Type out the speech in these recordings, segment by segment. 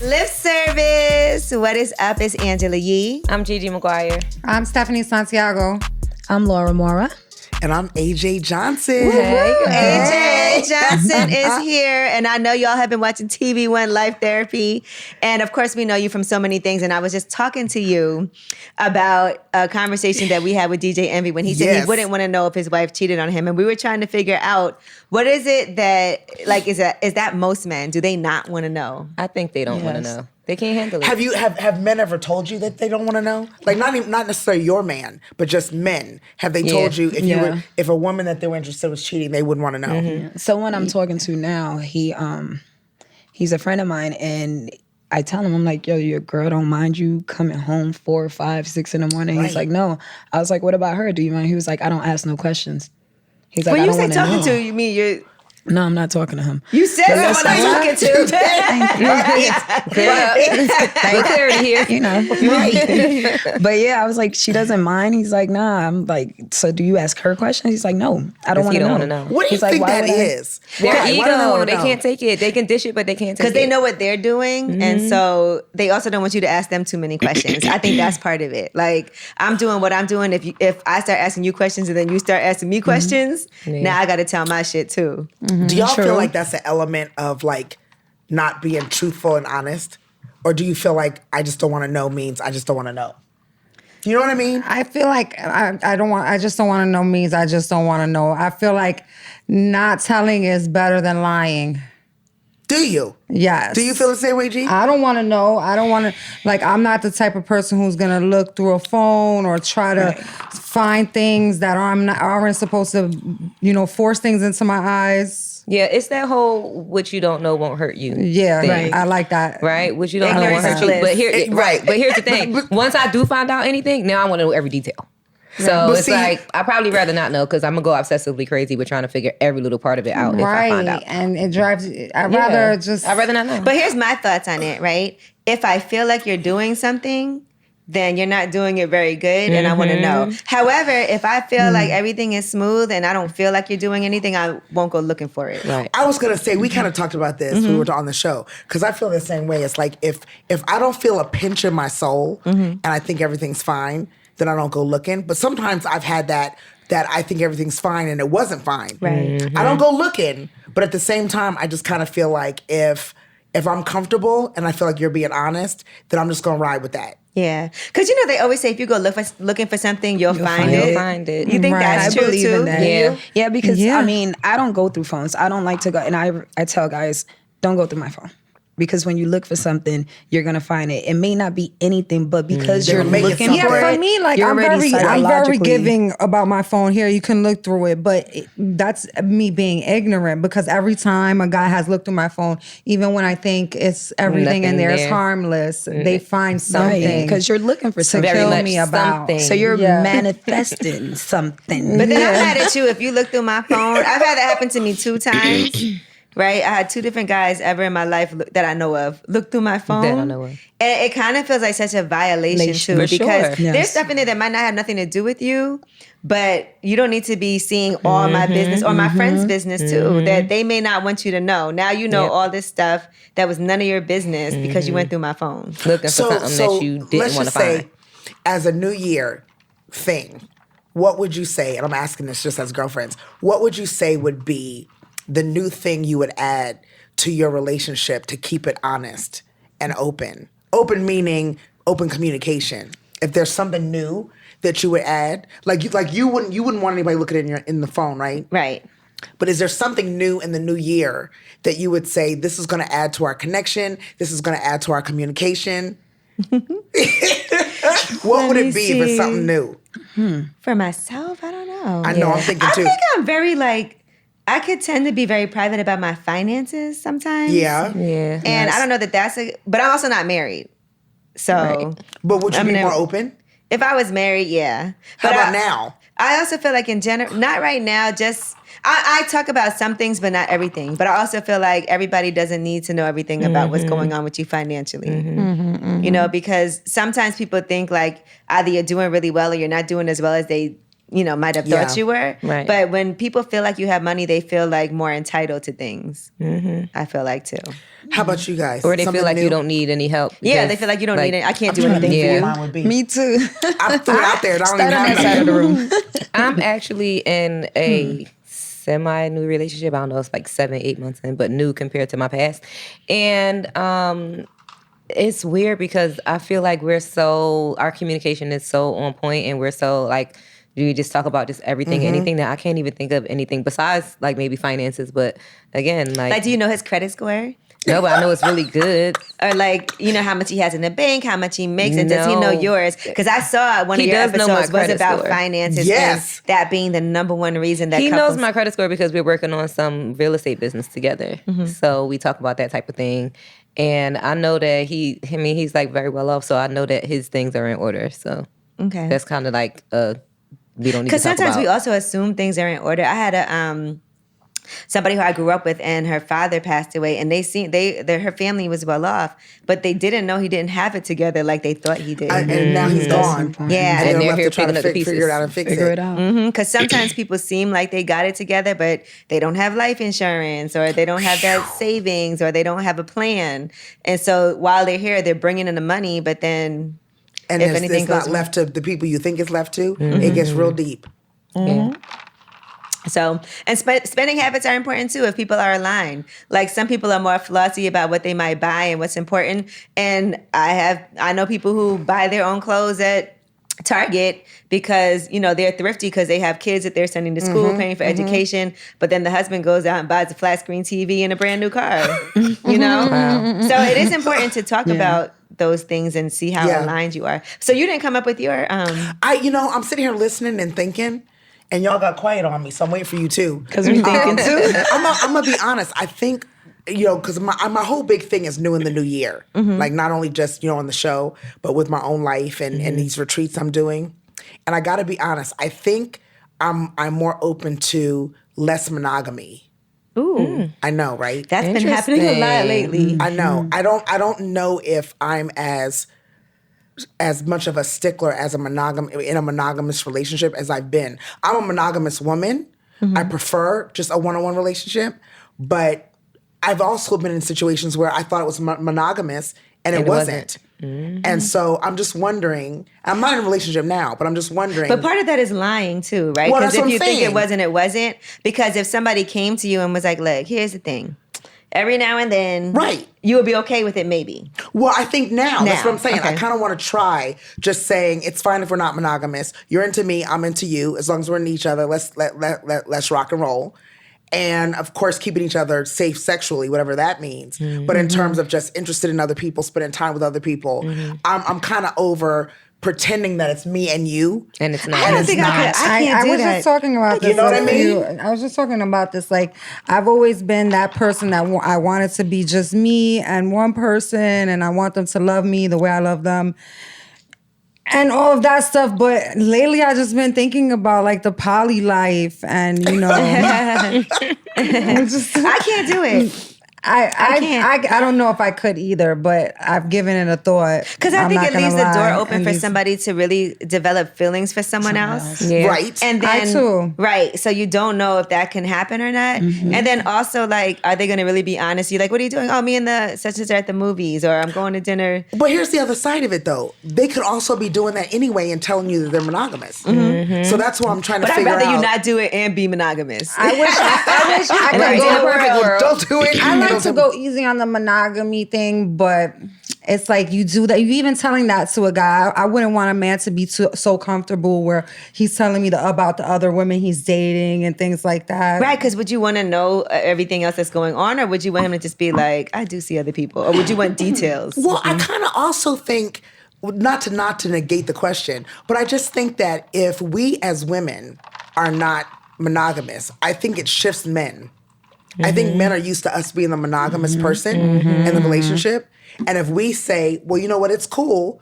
Lip service. What is up? It's Angela Yee. I'm Gigi McGuire. I'm Stephanie Santiago. I'm Laura Mora. And I'm AJ Johnson. Hey, AJ Johnson is here. And I know y'all have been watching TV One Life Therapy. And of course, we know you from so many things. And I was just talking to you about a conversation that we had with DJ Envy when he said he wouldn't want to know if his wife cheated on him. And we were trying to figure out, what is it that, like, is that most men? Do they not want to know? I think they don't want to know. They can't handle it. Have men ever told you that they don't want to know? Like not necessarily your man, but just men. Have they told you if a woman that they were interested was cheating, they wouldn't want to know? Mm-hmm. So when I'm talking to now, he's a friend of mine, and I tell him, I'm like, yo, your girl don't mind you coming home 4, 5, 6 in the morning. Right. He's like, no. I was like, what about her? Do you mind? He was like, I don't ask no questions. He's like, when I you don't say talking know. to, you mean you're... No, I'm not talking to him. You said someone I'm talking to. Thank clarity here. You know. Right. But yeah, I was like, she doesn't mind. He's like, nah. I'm like, so do you ask her questions? He's like, no, I don't want to know. What do you think that is? Their ego. They can't take it. They can dish it, but they can't take it. Because they know what they're doing. And so they also don't want you to ask them too many questions. I think that's part of it. Like, I'm doing what I'm doing. If I start asking you questions and then you start asking me questions, now I got to tell my shit too. Do y'all feel like that's an element of like not being truthful and honest? Or do you feel like I just don't want to know means I just don't want to know? You know what I mean? I feel like I just don't want to know means I just don't want to know. I feel like not telling is better than lying. Do you? Yes. Do you feel the same way, G? I don't want to know. I don't want to, like, I'm not the type of person who's going to look through a phone or try to find things that aren't supposed to, force things into my eyes. Yeah, it's that whole what you don't know won't hurt you. Yeah, thing. right. I like that. Right? What you don't know won't hurt you. But here's the thing. Once I do find out anything, now I want to know every detail. So it's like, I'd probably rather not know because I'm going to go obsessively crazy with trying to figure every little part of it out if I find out. And it drives, I'd rather not know. But here's my thoughts on it, right? If I feel like you're doing something, then you're not doing it very good and I want to know. However, if I feel like everything is smooth and I don't feel like you're doing anything, I won't go looking for it. Right. I was going to say, we kind of talked about this when we were on the show because I feel the same way. It's like if I don't feel a pinch in my soul and I think everything's fine, then I don't go looking. But sometimes I've had that I think everything's fine and it wasn't fine. Right. I don't go looking, but at the same time, I just kind of feel like if I'm comfortable and I feel like you're being honest, then I'm just going to ride with that. Yeah. Because, they always say if you go looking for something, you'll find it. You'll find it. You think that's I true believe too? in that. Yeah. Yeah, because, I don't go through phones. I don't like to go, and I tell guys, don't go through my phone. Because when you look for something, you're gonna find it. It may not be anything, but because you're looking for it, yeah, for me, like I'm very giving about my phone. Here, you can look through it, but that's me being ignorant. Because every time a guy has looked through my phone, even when I think it's everything in there is harmless, they find something because you're looking for something to kill me about. Something. So you're manifesting something. But then I'm mad at you if you look through my phone. I've had that happen to me 2 times. Right? I had 2 different guys ever in my life that I know of look through my phone. That I know of. And it kind of feels like such a violation too. For because sure. there's stuff in there that might not have nothing to do with you, but you don't need to be seeing all my business or my friend's business too, that they may not want you to know. Now you know all this stuff that was none of your business because you went through my phone. Looking for something that you didn't want to find. Say, as a New Year thing, what would you say, and I'm asking this just as girlfriends, what would you say would be the new thing you would add to your relationship to keep it honest and open? Open meaning open communication. If there's something new that you would add, like you wouldn't want anybody looking in the phone, right? Right. But is there something new in the new year that you would say, this is going to add to our connection, this is going to add to our communication? What would it be for something new? For myself, I don't know. I know, I'm thinking too. I think I'm very I could tend to be very private about my finances sometimes. Yeah. Yeah. And I don't know that but I'm also not married. So. But would you be more open? If I was married, yeah. How about now? I also feel like in general, not right now, just, I talk about some things, but not everything. But I also feel like everybody doesn't need to know everything about what's going on with you financially. Because sometimes people think like either you're doing really well or you're not doing as well as they might have thought you were. Right. But when people feel like you have money, they feel like more entitled to things. I feel like too. How about you guys? Or they Something feel like new? you don't need any help. Yeah, they feel like you don't need it. I can't do anything for you. Mine would be. Me too. I threw it out there. And I don't Start even on have that side of the nothing. room. I'm actually in a semi-new relationship. I don't know, it's like 7-8 months in, but new compared to my past. And it's weird because I feel like our communication is so on point, and we're so like, we just talk about just everything, anything that I can't even think of anything besides like maybe finances. But again, Like, do you know his credit score? no, but I know it's really good. Or like, how much he has in the bank, how much he makes, and does he know No. yours? Because I saw one of He your does know my episodes was credit about score. finances, Yes. and that being the number one reason that He couples... knows my credit score because we're working on some real estate business together. So we talk about that type of thing. And I know that he's like very well off, so I know that his things are in order. So Okay. that's kind of like we don't need to talk Because sometimes about. we also assume things are in order. I had somebody who I grew up with, and her father passed away, and her family was well off, but they didn't know he didn't have it together like they thought he did. And now he's gone. Yeah. And And they're they're left here to try to picking up the figure it out and fix Figure it. it out. Because sometimes people seem like they got it together, but they don't have life insurance, or they don't have that savings, or they don't have a plan. And so while they're here, they're bringing in the money, but then And if it's anything not goes left to the people you think it's left to. It gets real deep. Yeah. So, and spending habits are important too if people are aligned. Like, some people are more flossy about what they might buy and what's important. And I know people who buy their own clothes at Target because, they're thrifty because they have kids that they're sending to school, paying for education. But then the husband goes out and buys a flat screen TV and a brand new car, Wow. So it is important to talk about those things and see how Yeah. aligned you are. So you didn't come up with your... I'm sitting here listening and thinking, and y'all got quiet on me, so I'm waiting for you too. Because we're thinking too. I'm gonna be honest. I think, because my whole big thing is new in the new year. Like, not only just on the show, but with my own life and these retreats I'm doing. And I got to be honest. I think I'm more open to less monogamy. Ooh. I know, right? That's been happening a lot lately. I know. I don't know if I'm as much of a stickler in a monogamous relationship as I've been. I'm a monogamous woman. I prefer just a one-on-one relationship, but I've also been in situations where I thought it was monogamous and it wasn't. And so I'm just wondering, I'm not in a relationship now, but I'm just wondering. But part of that is lying too, right? Well, Because that's if what I'm you think it saying. wasn't, it wasn't. Because if somebody came to you and was like, look, here's the thing. Every now and then, Right. you would be okay with it maybe. Well, I think now, that's what I'm saying. Okay. I kind of want to try just saying it's fine if we're not monogamous. You're into me, I'm into you. As long as we're into each other, let's rock and roll. And of course, keeping each other safe sexually, whatever that means. But in terms of just interested in other people, spending time with other people, I'm kind of over pretending that it's me and you. And it's not. I don't think I could. I can't do was that. just talking about this. You know what I with mean? you. I was just talking about this. Like, I've always been that person that I wanted to be just me and one person, and I want them to love me the way I love them. And all of that stuff, but lately I just been thinking about like the poly life, and I can't do it. I don't know if I could either, but I've given it a thought. Because I I'm think not it gonna leaves the door lie. open And for these- somebody to really develop feelings for someone else. Yeah. Right. And then, I too. right. So you don't know if that can happen or not. And then also, like, are they going to really be honest? You're like, what are you doing? Oh, me and the such and such are at the movies, or I'm going to dinner. But here's the other side of it, though. They could also be doing that anyway and telling you that they're monogamous. So that's why I'm trying to But I'd figure out. rather you not do it and be monogamous. I wish I In could a go. perfect world. Don't do it. I like Don't to do- go easy on the monogamy thing, but it's like you do that. You even telling that to a guy. I wouldn't want a man to be so comfortable where he's telling me about the other women he's dating and things like that. Right, because would you want to know everything else that's going on, or would you want him to just be like, I do see other people, or would you want details? Well, I kind of also think, not to negate the question, but I just think that if we as women are not monogamous, I think it shifts men. I think men are used to us being the monogamous person in the relationship. And if we say, well, you know what, it's cool,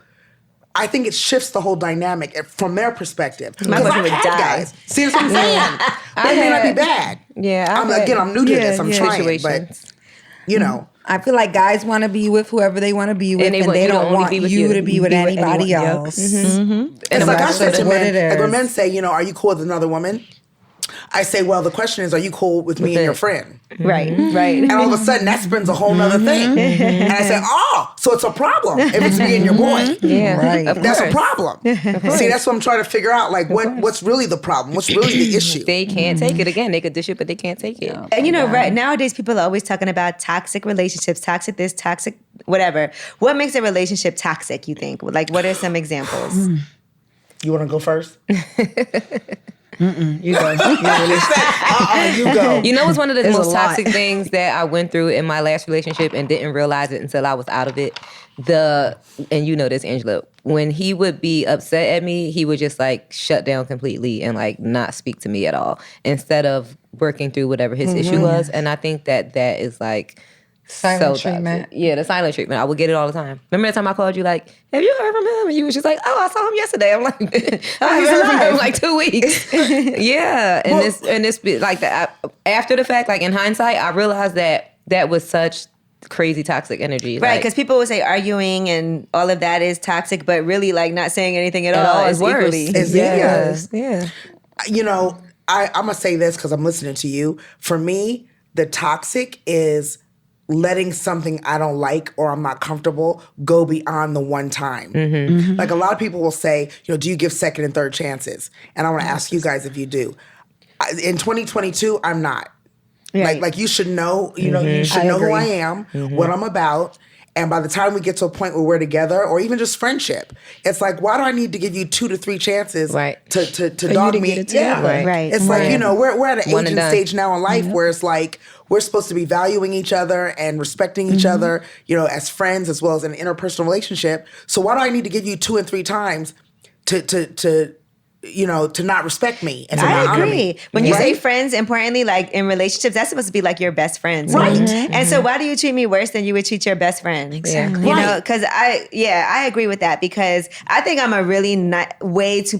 I think it shifts the whole dynamic from their perspective. My Because husband I've would had die. guys. See what I'm saying? They may not be bad. Yeah, I'm new to this. I'm trying, but situations. you know. I feel like guys want to be with whoever they want to be with, and they don't want you to be with anybody else. And it's like I said to men, like when men say, you know, are you cool with another woman? I say, well, the question is, are you cool with me and your friend? Right, right. And all of a sudden, that spins a whole nother thing. And I say, oh, so it's a problem if it's me and your boy. Yeah, Right. That's a problem. See, that's what I'm trying to figure out. Like, what's really the problem? What's really the issue? They can't take it. Again, they could dish it, but they can't take it. And you know, right nowadays people are always talking about toxic relationships, toxic this, toxic whatever. What makes a relationship toxic, you think? Like, what are some examples? You want to go first? You go. You go. You know what's one of the There's most a lot. toxic things that I went through in my last relationship and didn't realize it until I was out of it? And you know this, Angela, when he would be upset at me, he would just like shut down completely and like not speak to me at all instead of working through whatever his issue was. And I think that is like Silent so treatment. toxic. Yeah, the silent treatment. I would get it all the time. Remember that time I called you like, have you heard from him? And you was just like, oh, I saw him yesterday. I'm like, I haven't heard from him in like 2 weeks. Yeah. And this like that after the fact, like in hindsight, I realized that was such crazy toxic energy. Right, like, because people would say arguing and all of that is toxic, but really like not saying anything at all is worse. equally. Yeah. You know, I'm going to say this because I'm listening to you. For me, the toxic is letting something I don't like or I'm not comfortable go beyond the one time. Like a lot of people will say, you know, do you give second and third chances? And I want to ask you guys if you do. In 2022, I'm not. Right. Like you should know, you know, you should know who I am, what I'm about. And by the time we get to a point where we're together, or even just friendship, it's like, why do I need to give you 2 to 3 chances to dog to me? get it together. Right. It's like, you know, we're at an One age and and done. stage now in life where it's like we're supposed to be valuing each other and respecting each other, you know, as friends as well as in an interpersonal relationship. So why do I need to give you 2 and 3 times to you know, to not respect me and to not I honor me? agree. When you say friends, importantly, like in relationships, that's supposed to be like your best friends. Right. And so why do you treat me worse than you would treat your best friend? Exactly. You know, because I agree with that because I think I'm a really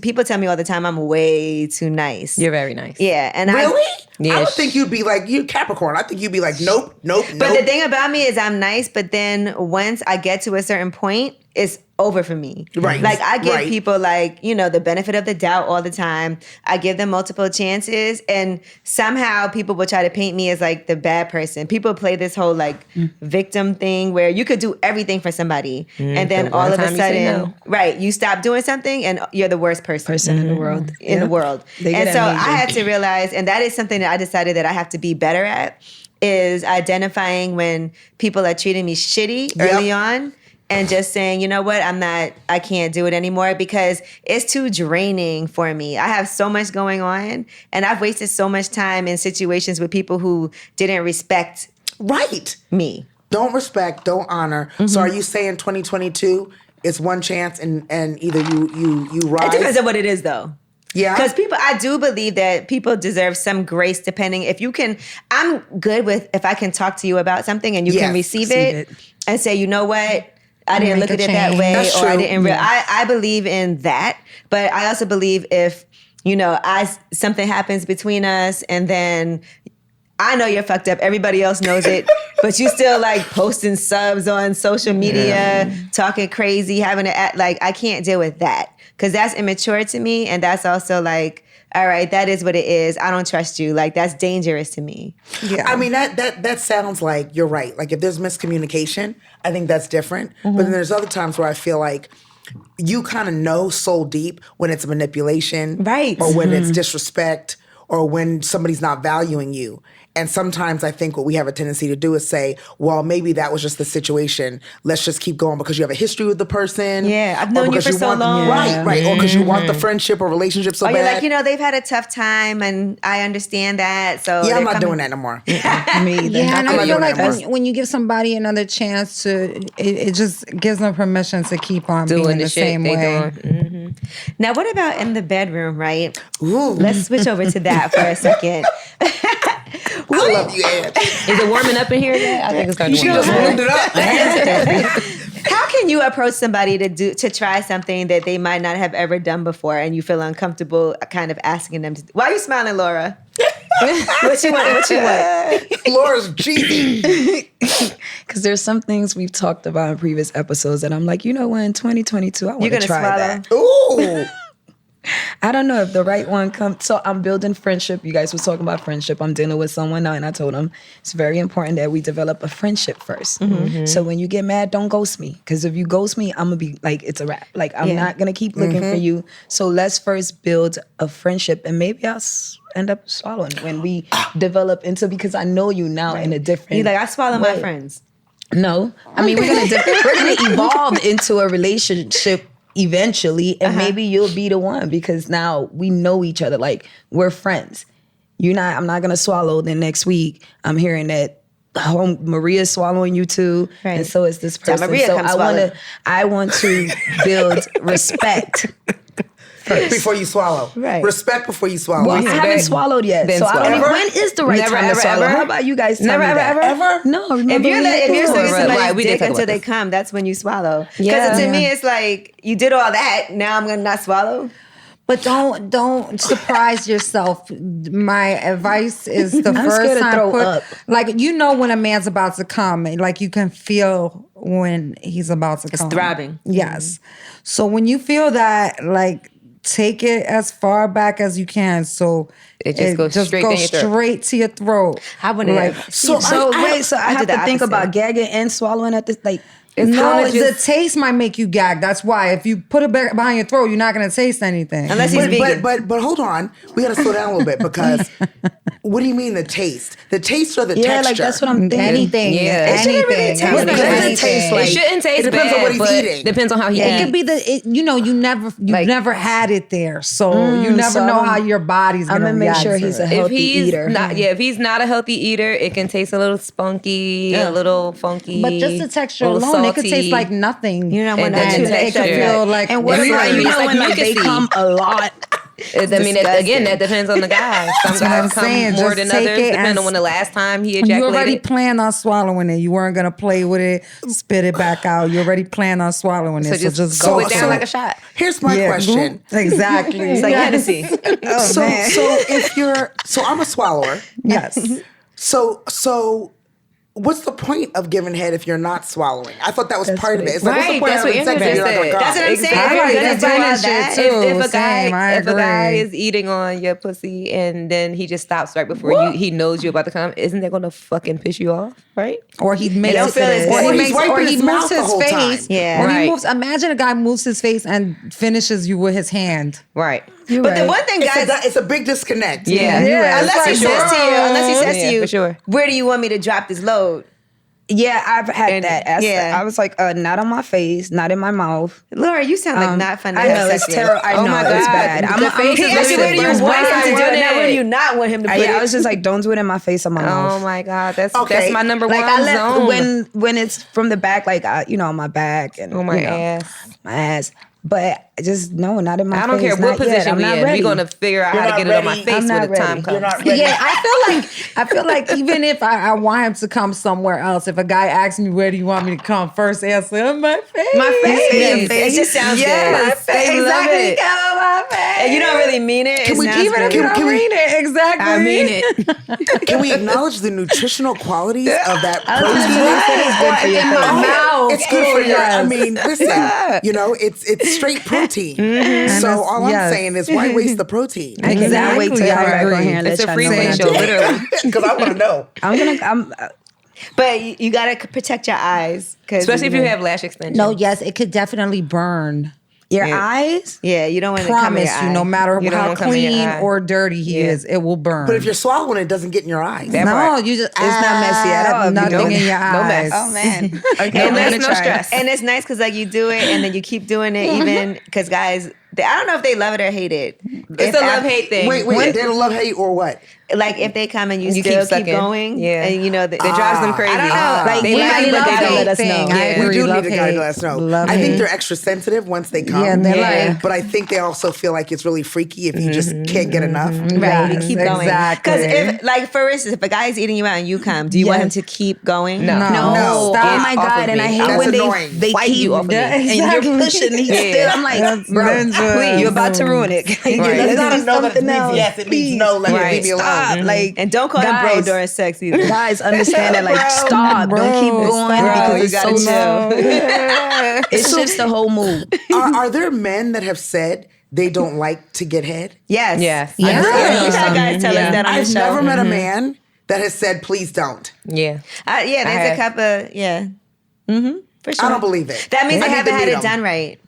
people tell me all the time I'm way too nice. You're very nice. Yeah. And Really? Yeah, I would think you'd be like, you Capricorn. I think you'd be like, nope. But the thing about me is I'm nice, but then once I get to a certain point, it's over for me. Right. Like I give Right. people like, you know, the benefit of the doubt all the time. I give them multiple chances and somehow people will try to paint me as like the bad person. People play this whole like victim thing where you could do everything for somebody and then the all one of a time you say sudden, no. right, you stop doing something and you're the worst person In the world. in the world. They get And so amnesia. I had to realize, and that is something that I decided that I have to be better at, is identifying when people are treating me shitty early on and just saying, you know what, I can't do it anymore because it's too draining for me. I have so much going on and I've wasted so much time in situations with people who didn't respect me. Don't respect, don't honor. So are you saying 2022, it's one chance and either you rise? It depends on what it is though. Yeah. Because I do believe that people deserve some grace depending I'm good with if I can talk to you about something and you can receive it and say, you know what, I didn't look at it that way That's or I true. didn't I believe in that. But I also believe if, you know, something happens between us and then I know you're fucked up. Everybody else knows it. But you still like posting subs on social media, talking crazy, having to act like I can't deal with that. Because that's immature to me. And that's also like, all right, that is what it is. I don't trust you. Like that's dangerous to me. Yeah. I mean, that sounds like you're right. Like if there's miscommunication, I think that's different. But then there's other times where I feel like you kind of know soul deep when it's manipulation. Right. Or when it's disrespect or when somebody's not valuing you. And sometimes I think what we have a tendency to do is say, well, maybe that was just the situation. Let's just keep going because you have a history with the person. Yeah, I've or known you because for so want, long. Right. Or because you want the friendship or relationship so Or bad. you're like, you know, they've had a tough time and I understand that. So yeah, I'm they're not coming- doing that no more. Me either. Yeah, and I'm I not feel doing like that when you give somebody another chance it just gives them permission to keep on being Doing the the shit same they way. doing. Now, what about in the bedroom, right? Ooh. Let's switch over to that for a second. I love you, Ed. Is it warming up in here yet? I think it's starting to She warm just up. warmed it up. How can you approach somebody to try something that they might not have ever done before and you feel uncomfortable kind of asking them to? Why are you smiling, Laura? What you want? Laura's cheating. Because there's some things we've talked about in previous episodes that I'm like, you know what, in 2022, I want to try that. Ooh. I don't know if the right one comes. So I'm building friendship. You guys were talking about friendship. I'm dealing with someone now, and I told him it's very important that we develop a friendship first. So when you get mad, don't ghost me. Because if you ghost me, I'm going to be like, it's a wrap. Like, I'm not going to keep looking for you. So let's first build a friendship, and maybe I'll end up swallowing when we develop into, because I know you now in a different You're like, I swallow way. my friends. No. I mean, we're gonna evolve into a relationship eventually, and maybe you'll be the one, because now we know each other. Like, we're friends. I'm not gonna swallow. Then next week, I'm hearing that Maria's swallowing you too, and so is this person. Maria so swallow. I want to build respect. Before you swallow. Right. Respect before you swallow. Well, I haven't swallowed yet, Then so I don't swallow. know when is the right time to swallow. How about you guys tell me that? Ever? No, If remember you're sucking Right, somebody's we did dick talk until about they this. come, that's when you swallow. Because Yeah. to me, it's like, you did all that, now I'm going to not swallow. But don't surprise yourself. My advice is the I'm first scared to time throw up. like, you know when a man's about to come, like you can feel when he's about to come. throbbing. Yes. So when you feel that, like, take it as far back as you can, so It just goes straight down your throat. straight to your throat. I wouldn't like, have. So I have did the to think opposite. about gagging and swallowing at this, like, it's no, kinda the just, taste might make you gag. That's why if you put it back behind your throat, you're not gonna taste anything. Unless he's vegan. But hold on. We got to slow down a little bit, because what do you mean the taste? The taste or the texture? like that's what I'm thinking. Anything, Yeah. It shouldn't really anything. taste What like does that. it taste like? It shouldn't taste It depends on bad, what he's but eating. depends on how he It eats. could be you've Like- never had it there, so you never so know I'm- how your body's I'm gonna gonna make react sure to he's it. a healthy eater. if he's not a healthy eater, it can taste a little spunky, a little funky. But just the texture a little alone, it could taste salty. like nothing. You don't want And no then too the it could texture. feel like. And what If about, you you know, like when like they mucusy. come a lot? I mean, disgusting. again, that depends on the guy. Some what I'm guys come saying. more Just than take others, it depending and- on when the last time he You ejaculated. already planned on swallowing it. You weren't gonna play with it, spit it back out. You already planned on swallowing it. so just go it down like a shot. Here's my question. Exactly. It's like Hennessy. So so I'm a swallower. Yes. So what's the point of giving head if you're not swallowing? I thought that was part of it. It's like, Right, what's the point that's of what having sex if Angela you're not gonna said. come? That's what I'm saying. I If like you're that gonna do all shit that, too. If a guy agree. is eating on your pussy and then he just stops right before he knows you're about to come, isn't that gonna fucking piss you off? Right? Or he makes don't feel as or good. he He's makes, wiping or he his moves mouth the his whole time. face. Yeah. Or he Right. moves. Imagine a guy moves his face and finishes you with his hand. Right. But the one thing, guys, It's a big disconnect. Yeah. unless he for says sure. to you, For sure. where do you want me to drop this load? Yeah, I've had And- that. yeah. I was like, not on my face, not in my mouth. Laura, you sound like not fun to I have know sex it's with. terrible. I Oh know my it's God. bad. The face He is asked you, where do you First want one him to do doing it? Now, it. where do you not want him to put it? I was just like, don't do it in my face or my mouth. Oh my God, that's Okay. my number Like one I let zone. when it's from the back, like on my back and my you know, ass. my ass. But just no, not in my face. I don't care what not yet. position I'm we not in. ready. We're gonna figure out You're how to not get it on my ready. face I'm when not the time ready. comes. You're not ready. Yeah, I feel like even if I want him to come somewhere else, if a guy asks me where do you want me to come, first answer on my face. My face. It just sounds Yes, good. they love Exactly. it. Come on my face. And you don't really mean it. It we- sounds Even if good. you don't mean it, exactly. I mean it. Can we acknowledge the nutritional qualities of that protein? Or in my mouth. It's good for your. I Yes. mean, listen. You know, it's straight protein. So all I'm yes. saying is, why waste the protein? I cannot wait till Exactly, y'all I back on agree. here and It's let a y'all free know way what I show, do. literally. Because I want to know. I'm But you got to protect your eyes. Especially if you have lash extensions. No, yes, it could definitely burn. your eyes. Yeah, you don't want to come in Promise your you, eye. no matter You don't how want to come in your clean eye. or dirty he Yeah. is, it will burn. But if you're swallowing, it doesn't get in your eyes. That no, part. you just It's not messy at all. Nothing No- in your no eyes. mess. Oh, man. Okay, No I'm mess, gonna no try. stress. And it's nice because like you do it and then you keep doing it even because guys, I don't know if they love it or hate it. It's a love-hate thing. Wait, they're love hate or what? Like if they come and you You still keep keep sucking. going, Yeah. and you know It drives them crazy. I don't know. Like, they we like might it, but love they hate don't. let us know. thing. I Yeah. We agree. do Love need a guy to hate. let us know. Love I think hate. they're extra sensitive once they come. Yeah, they're Yeah. like, But I think they also feel like it's really freaky if you just can't get enough. Right, you Yes, keep going. exactly. Because if, like, for instance, if a guy is eating you out and you come, do you want him Yes. to keep going? No. No. Oh Stop. my Off of God! And me. I hate That's when annoying. they Fight keep you off of me. Yeah, and exactly. you're pushing. He's Yeah. still. I'm like, That's bro, dangerous. please, you're about to ruin it. Right. Let's Let do us know that it something means else. yes, it means no, let Right. me leave me alone. stop. Like, And don't call him bro during sex either. Guys, understand that. Like, stop. Don't keep going because it's so slow. It shifts the whole mood. Are there men that have said they don't like to get head? Yes. Yes. We've had guys tell us that on the I've show. never met a man that has said, please don't. Yeah. There's a couple, for sure. I don't believe it. That means I I need haven't to had meet it them. done right.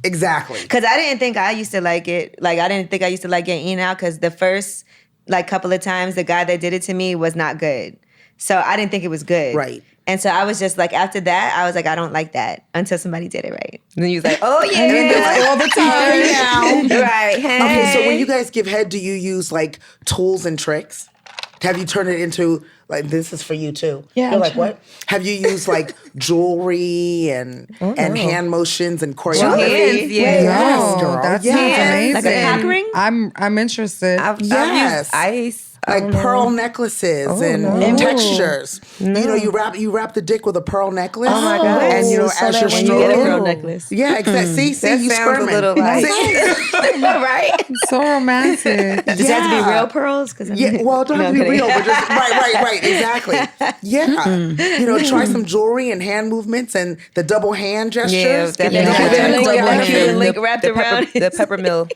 Exactly. Because I didn't think I used to like it. Like, I didn't think I used to like getting eaten out because the first, like, couple of times the guy that did it to me was not good. So I didn't think it was good. Right. And so I was just like, after that, I was like, I don't like that until somebody did it right. And then you was like, oh yeah. And then they're like, all the time now. Right. Hey. Okay, so when you guys give head, do you use like tools and tricks? Have you turned it into like this is for you too? Yeah, You're like what? Have you used like jewelry and hand motions and choreography? Hands, Yes, girl. That yes. sounds amazing. Like a cock ring? I'm interested. I've Yes. used ice. Like pearl necklaces and textures. You know, you wrap the dick with a pearl necklace. Oh my God. And you know, So as that you're when You get a stroking. pearl necklace. Yeah, exactly. See, That you sounds squirming. a little like right? So romantic. Does it have to be real pearls? Yeah, well, it don't have to be real, but just right, exactly. Yeah, you know, try some jewelry and hand movements and the double hand gestures. Yeah, Get definitely. the double hand. The link wrapped around the peppermill.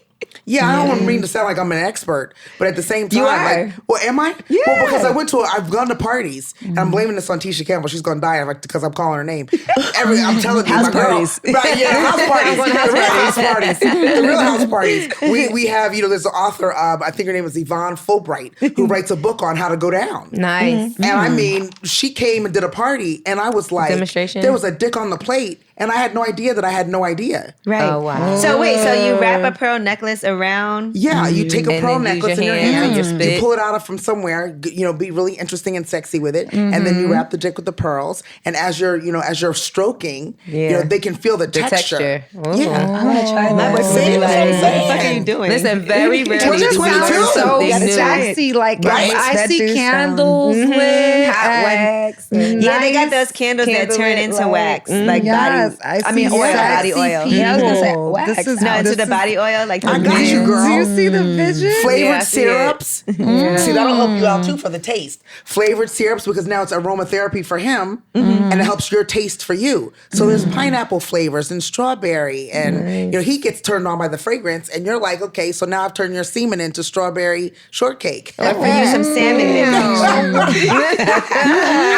Yeah, I don't mean to sound like I'm an expert, but at the same time, You are. like, well, am I? Yeah. Well, because I've gone to parties, and I'm blaming this on Tisha Campbell. She's gonna die because I'm calling her name. I'm telling you, House my girl. parties. Right? Yeah, house parties. The real house parties. The real house parties. We have, you know, there's an author. I think her name is Yvonne Fulbright, who writes a book on how to go down. Nice. And I mean, she came and did a party, and I was like, Demonstration? there was a dick on the plate, and I had no idea that I had no idea. Right. Oh, wow. So wait, so you wrap a pearl necklace around? Yeah, you take a And pearl then use necklace in your your hand hand, and your you spit. pull it out from somewhere, you know, be really interesting and sexy with it, and then you wrap the dick with the pearls. And as you're stroking, you know, they can feel the texture. Ooh. Yeah, I'm going to try My that. boyfriend be like, that's what I'm what the fuck are saying. you doing? Listen, very rarely Just do we learn 22. So something new. sexy, like Right? I That see do candles lit, Hot and wax. Yeah, they got nice those candles that candle turn lit into light. wax, like Yes, body. I mean see oil, body sexy oil. people. Yeah, I was gonna say wax. This is No, into this the is- body oil, like I got you, girl. Do you see the vision? Flavored Yeah, I see it. syrups. See, that'll help you out too for the taste. Flavored syrups because now it's aromatherapy for him, and it helps your taste for you. So there's pineapple flavors and strawberry, and you know he gets turned on by the fragrance, and you're like, okay, so now I've turned your semen into strawberry shortcake. For you, some salmon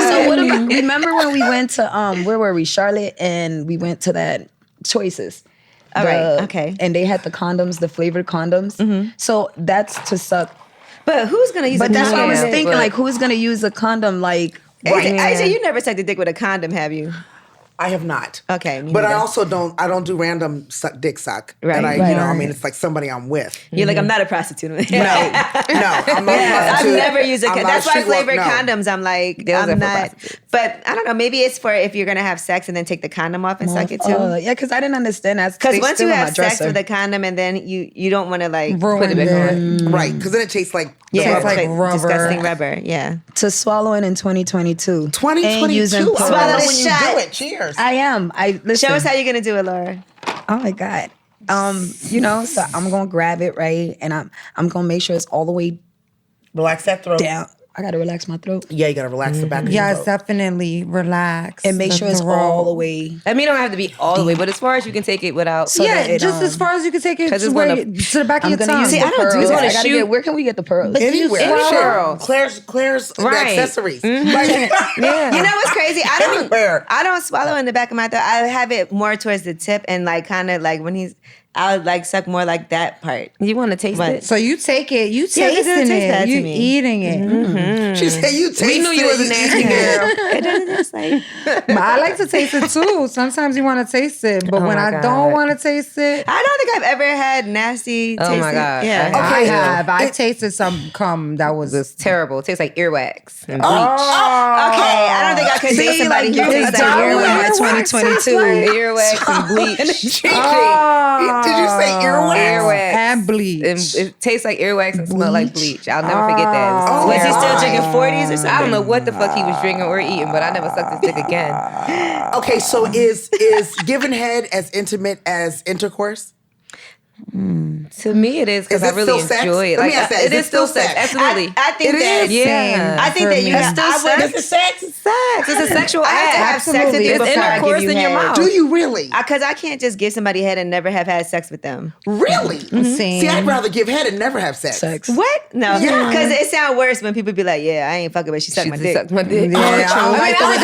So what about, remember when we went to where were we? Charlotte, and we went to that Choices. All right, okay. And they had the condoms, the flavored condoms. So that's to suck. But who's gonna use? But a that's what I was condom? thinking. Like, who's gonna use a condom? Like, AJ, you never sucked a dick with a condom, have you? I have not. Okay, me but I neither. also don't. I don't do random dick suck. Right, And I, right, you know, I right. mean, it's like somebody I'm with. You're like, I'm not a prostitute. No, I'm not. I've a prostitute. never used a I'm condom. not That's why street walk- flavored no. condoms. I'm like, Those are I'm for not. prostitutes. But I don't know. Maybe it's for if you're gonna have sex and then take the condom off and suck it too. yeah, because I didn't understand that. Because They once still you in my have sex dresser. with a condom and then you don't want to like Ruined back it. on. Right, because then it tastes like the yeah, Tastes rubber. like rubber. disgusting rubber. Yeah. to swallowing in 2022. 2022. And using I pearls. don't know Swallow when this you shot. do it. Cheers. I am. Listen. Show us how you're gonna do it, Laura. Oh my God. You know, so I'm gonna grab it, right? And I'm gonna make sure it's all the way Relax that throat. down. I gotta relax my throat. Yeah, you gotta relax the back of your Yes, throat. definitely relax. And make the sure it's throat. all the way. I mean, it don't have to be all the way, but as far as you can take it without. So that Yeah, it, just as far as you can take it 'cause to, it's where gonna- to the back of I'm your gonna tongue. use See, the I don't do pearls. that. I gotta Shoot. get. Where can we get the pearls? Anywhere. Any Shit. pearl. Claire's the Right. accessories. Like, Yeah. You know what's crazy? Anywhere. I don't swallow in the back of my throat. I have it more towards the tip and like kind of like when I would like suck more like that part. You want to taste But- it? So you take it, you Yeah, it doesn't tasting taste bad it, to you me. eating it. she said you taste We knew you was a nasty girl. It doesn't taste like. But I like to taste it too. Sometimes you want to taste it, but Oh when my I God. don't want to taste it, I don't think I've ever had nasty. Oh my tasting- God. Yeah. I Okay. have. I tasted some cum that was It's terrible. It tastes like earwax and bleach. Okay, I don't think I could date See, somebody like, who you tastes just like don't earwax. wear 2022. Earwax and bleach. Did you say earwax? Earwax. and bleach. And it tastes like earwax and smell like bleach. I'll never forget that. It Oh, Was he terrible. still drinking 40s or something? I don't know what the fuck he was drinking or eating, but I never sucked his dick again. Okay, so is giving head as intimate as intercourse? To me, it is because I really enjoy it. Let me ask that. It is still sex. Absolutely. I think that. Yeah. I think that you have still sex. Is it sex? Sex. It's a sexual I have to act. have sex with you It's before I intercourse give you in your head. mouth. Do you really? Because I can't just give somebody head and never have had sex with them. Really? Same. See, I'd rather give head and never have sex. What? No, Yeah. because it sounds worse when people be like, "Yeah, I ain't fucking, but she sucked my dick." Sucked my dick. Yeah, I don't like like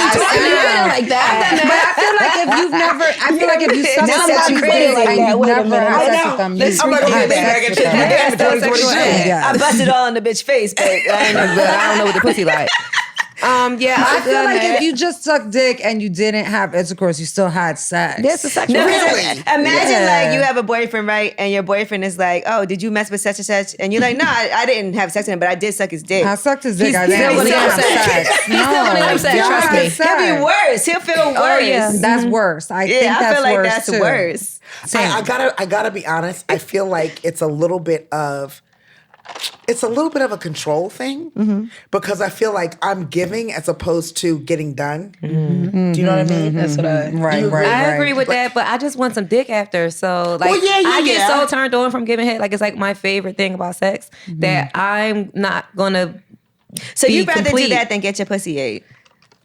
that. But I feel like if you've never, I feel like if you suck Now somebody's I'm dick like and that. you Wait a never minute. have I sex know. with them, Let's you I'm gonna have get sex back. with them. Yeah, it's still sexual act. Yeah. I busted all in the bitch face, but I ain't never. But I don't know what the pussy like. Yeah, I feel like if you just sucked dick and you didn't have intercourse, you still had sex. That's a sexual No, act. Really? imagine Yeah. like you have a boyfriend, right? And your boyfriend is like, "Oh, did you mess with such and such?" And you're like, "No, I didn't have sex with him, but I did suck his dick." I sucked his dick. I still didn't gonna have have sex. sex. He's still gonna have sex, y'all trust had me. sex. He'll be worse. He'll feel worse. Oh, yeah. That's worse. I think Yeah, I that's feel like worse that's too. worse. I gotta be honest. I feel like it's a little bit of a control thing because I feel like I'm giving as opposed to getting done. Do you know what I mean? That's what I. Right, You right, I right. agree with that, but I just want some dick after. So, like, Well, yeah, I get yeah. so turned on from giving head. Like, it's like my favorite thing about sex that I'm not gonna. So be you'd rather complete. do that than get your pussy ate?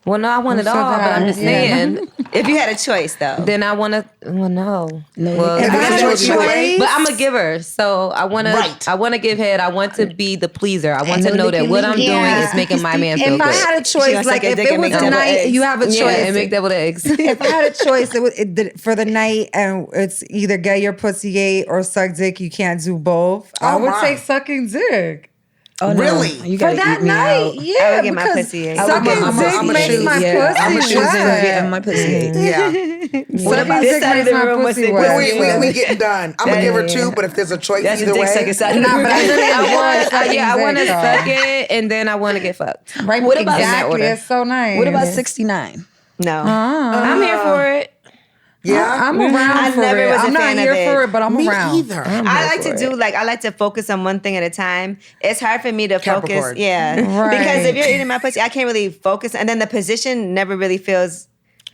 Well, no, I want it So all, but I'm just saying. If you had a choice, though. Then I want to. Well, no. Well, If I That's had a what you want. choice, but I'm a giver, so I want Right. to. I want to give head. I want to be the pleaser. I want to know that licky, what I'm licky. doing Yeah. is making my man feel if I good. had a choice, gonna like suck your if dick it and was make a deviled night, eggs. you have a choice. Yeah, and make deviled eggs. If I had a choice, for the night, and it's either get your pussy ate or suck dick. You can't do both. I Oh, would my. take sucking dick. Oh, no. Really? You For gotta that eat me night, out. yeah, I would get my because pussy ate. sucking dick I'ma makes choose. my Yeah, pussy I'm choosing wet. getting my pussy ate. Yeah. What about this dick side of makes the my room was pussy sick. wet? We getting done. I'm a giver too, but if there's a choice That's either a dick way, sucking side of the Nah, room. but I really enjoy sucking Yeah, I want to dick, though. suck it, and then I want to get fucked. Right, What about- exactly? in that order. It's so nice. What about 69? No. I'm here for it. yeah. I'm around I for never it. was a I'm not fan of here it. for it, but I'm Me around. either. I like to do I like to focus on one thing at a time. It's hard for me to focus. Capricorn. Yeah. Right. Because if you're eating my pussy, I can't really focus. And then the position never really feels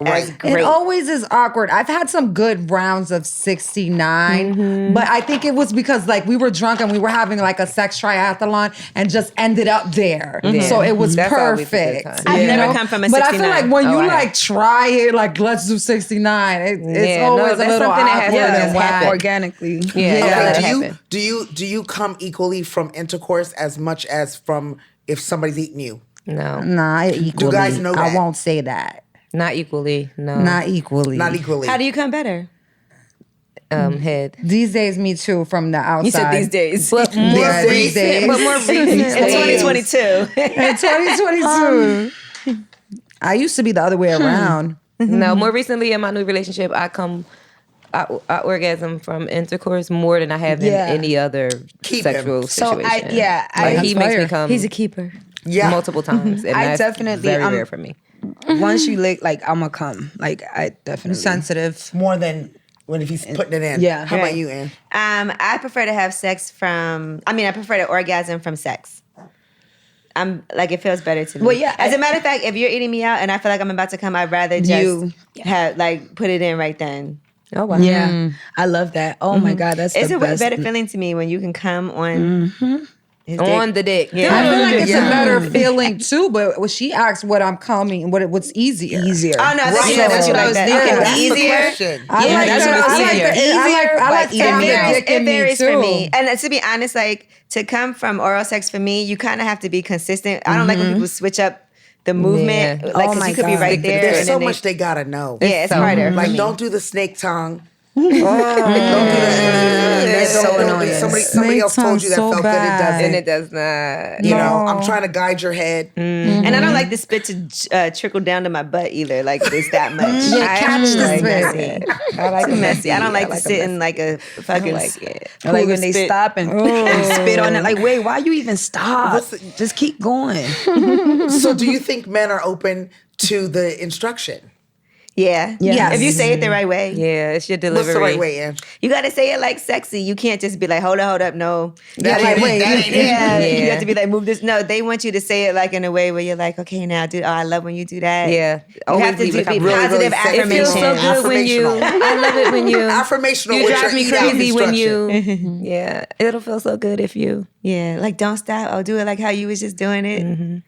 as Right. great. It always is awkward. I've had some good rounds of 69, but I think it was because like we were drunk and we were having like a sex triathlon and just ended up there. So it was That's always a good perfect. time. I've you never know? come from a But I feel 69. like when Oh, you I like have. try it, like let's do 69, it's Yeah, no, always a that's little something that has awkward to and just whack. happen. Organically. Yeah, Yeah. let it Okay, happen. do you come equally from intercourse as much as from if somebody's eating you? No, Nah, equally. guys know I that? won't say that. not equally. No, Not equally. Not equally. How do you come better? head. These days, me too, from the outside. You said these days. But more Yeah, these days. recent. But more recent. In 2022. In 2022. I used to be the other way around. No, more recently in my new relationship, I orgasm from intercourse more than I have in Yeah. any other Keep sexual him. So situation. I Like he makes me come He's a keeper. Yeah. multiple times, and I that's definitely- very I'm- rare for me. once you lick, like I'ma come. Like I definitely Sensitive. More than when if he's putting it in. Yeah. How about Right. you, Ann? I prefer to have sex I prefer to orgasm from sex. I'm like, it feels better to me. Well, yeah, As a matter of fact, if you're eating me out and I feel like I'm about to come, I'd rather just You- have like put it in right then. Oh wow. Yeah, I love that. Oh my god, that's It's the a best. better feeling to me when you can come on his dick. On the dick. Yeah. I feel like it's Yeah. a better feeling too, but when she asked what I'm coming, what's easier. Easier. Oh no, that's Right. you that you So like that. yeah, Okay, that's That's the easier. question. I Yeah, like that's that. what I it's like easier. the, I like Easier, having but the dick in It varies me too. for me. And to be honest, like to come from oral sex for me, you kind of have to be consistent. I don't like when people switch up the movement, Yeah. like Oh 'cause my you could be God. right there. There's and so then much they gotta know. yeah, it's so- harder. for Like, me. don't do the snake tongue. Don't do that. It's so annoying. Somebody else told you that Snake felt tongue's so good. It bad. And doesn't. it does not. You know, I'm trying to guide your head. And I don't like the spit to trickle down to my butt either. Like it's that much. Yeah, I catch actually the like spit. messy. I like Too messy. I don't like to a sit in messy. like a fucking. like it. Or like pool when of they spit. stop and spit on it. Like, wait, why you even stop? What's the- Just keep going. So, do you think men are open to the instruction? Yeah. Yes. If you say it the right way. Yeah, it's your delivery. What's the right way, Ange? You got to say it like sexy. You can't just be like, hold up, no. That like, ain't it. That ain't it. Yeah. Yeah. You have to be like, move this. No, they want you to say it like in a way where you're like, okay, now, I love when you do that. Yeah. You Always have to be be like, positive really sexy. it feels affirmations. so good when you. Affirmational. I love it when you. Affirmational You with drive your me eat out crazy when you. instruction. Yeah, it'll feel so good if you. Yeah, like don't stop. Or do it like how you was just doing it.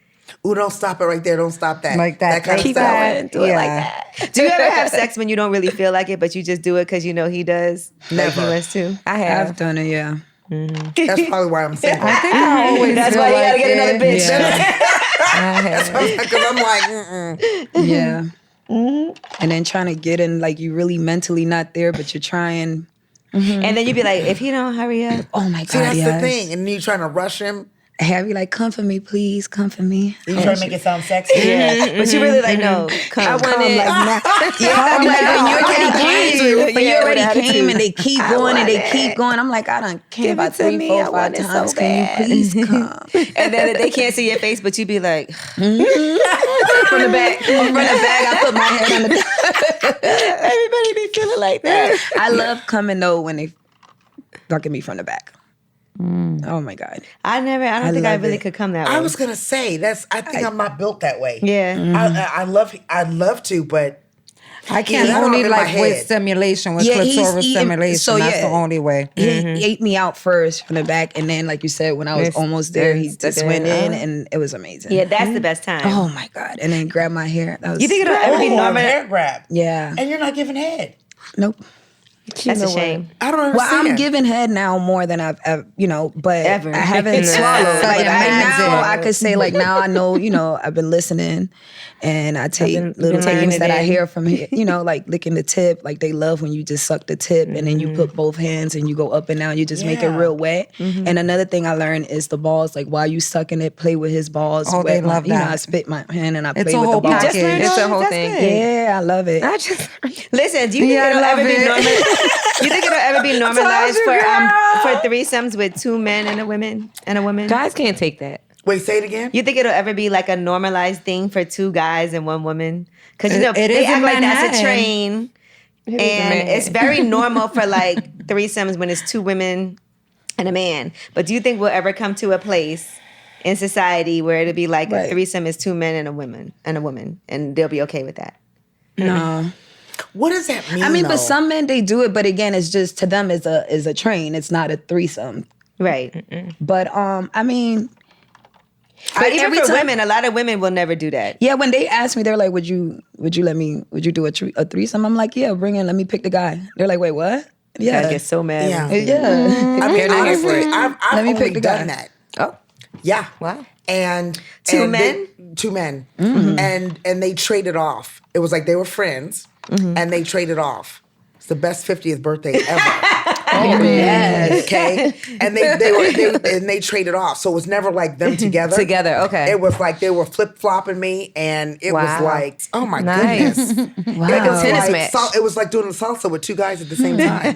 Ooh, don't stop it right there. Don't stop that. Like that. kind of Keep style. going. Do it like that. Do you ever have sex when you don't really feel like it, but you just do it because you know he does? Like he Never. wants to? I have. I've done it, yeah. That's probably why I'm single. I think I always That's feel why you like gotta get it. another bitch. Yeah. I have. Because I'm like, mm-mm. Yeah. And then trying to get in, like you really mentally not there, but you're trying. And then you'd be like, if he don't hurry up. Oh my See, God, that's yes. the thing. And you trying to rush him. Have you like, come for me, please, come for me. You trying to make it sound sexy. Yeah. But you really like, no, come. I want it. Yeah, like when you already came, when you Yeah, with already came attitude. and they keep going and they keep going. I'm like, I done came Give about it to 3, me. 4, I 5 want it so times. Can bad. you please come? And then they can't see your face, but you be like, From the back. From the back, I put my head on the. everybody be feeling like that. I love coming though when they fucking me from the back. Oh my God. I don't think I love really it. could come that way. I was gonna say I think I'm not built that way. Yeah. I'd love to, but I can't Yeah, only in my like with head. stimulation, with Yeah, clitoris he- stimulation. so, That's yeah. the only way. He ate me out first from the back, and then, like you said, when I was Yes, almost there, he stuck just it went in. in, and it was amazing. Yeah, that's the best time. Oh my God! And then grabbed my hair. That was, You think it'll ever be normal? hair grab. Yeah. And you're not giving head. Nope. That's a shame. I don't Well, understand. I'm giving head now more than I've ever, but Ever. I haven't swallowed. So Like imagine. now, I could say like now I know, I've been listening, and I take little taking things it that I in. hear from here, like licking the tip. Like they love when you just suck the tip, and then you put both hands and you go up and down. You just make it Yeah. real wet. And another thing I learned is the balls. Like while you sucking it, play with his balls. Oh, they love that. I spit my hand and I It's play a with whole the balls. package. It's a whole That's thing. good. Yeah, I love it. I just. Listen, do you think Yeah, I it'll love ever be it. normal? You think it'll ever be normalized you, for threesomes with 2 men and a woman and a woman? Guys can't take that. Wait, say it again. You think it'll ever be like a normalized thing for 2 guys and 1 woman? Because It they is act in like that's a Manhattan. train, and it's very normal for like threesomes when it's 2 women and a man. But do you think we'll ever come to a place in society where it'll be like a Right. threesome is 2 men and a woman, and they'll be okay with that? No. What does that mean? I mean, though? but some men they do it, but again, it's just to them is a train. It's not a threesome. Right. But I mean, But even every for time- women, a lot of women will never do that. yeah, when they ask me, they're like, "Would you do a threesome?" I'm like, "Yeah, bring in. Let me pick the guy." They're like, "Wait, what?" Yeah, I get so mad. Yeah. yeah. I mean, They're not here for honestly, it. I've Let me only pick the guy. done that. Oh. Yeah. Wow. And 2 and men? 2 men, and they traded off. It was like they were friends, and they traded off. It's the best 50th birthday ever. Yes. Okay, and they traded off, so it was never like them together. Together, okay. It was like they were flip flopping me, and it was Wow. like, oh my Nice. goodness, Wow. It was Tennis like match. it was like doing salsa with 2 guys at the same time.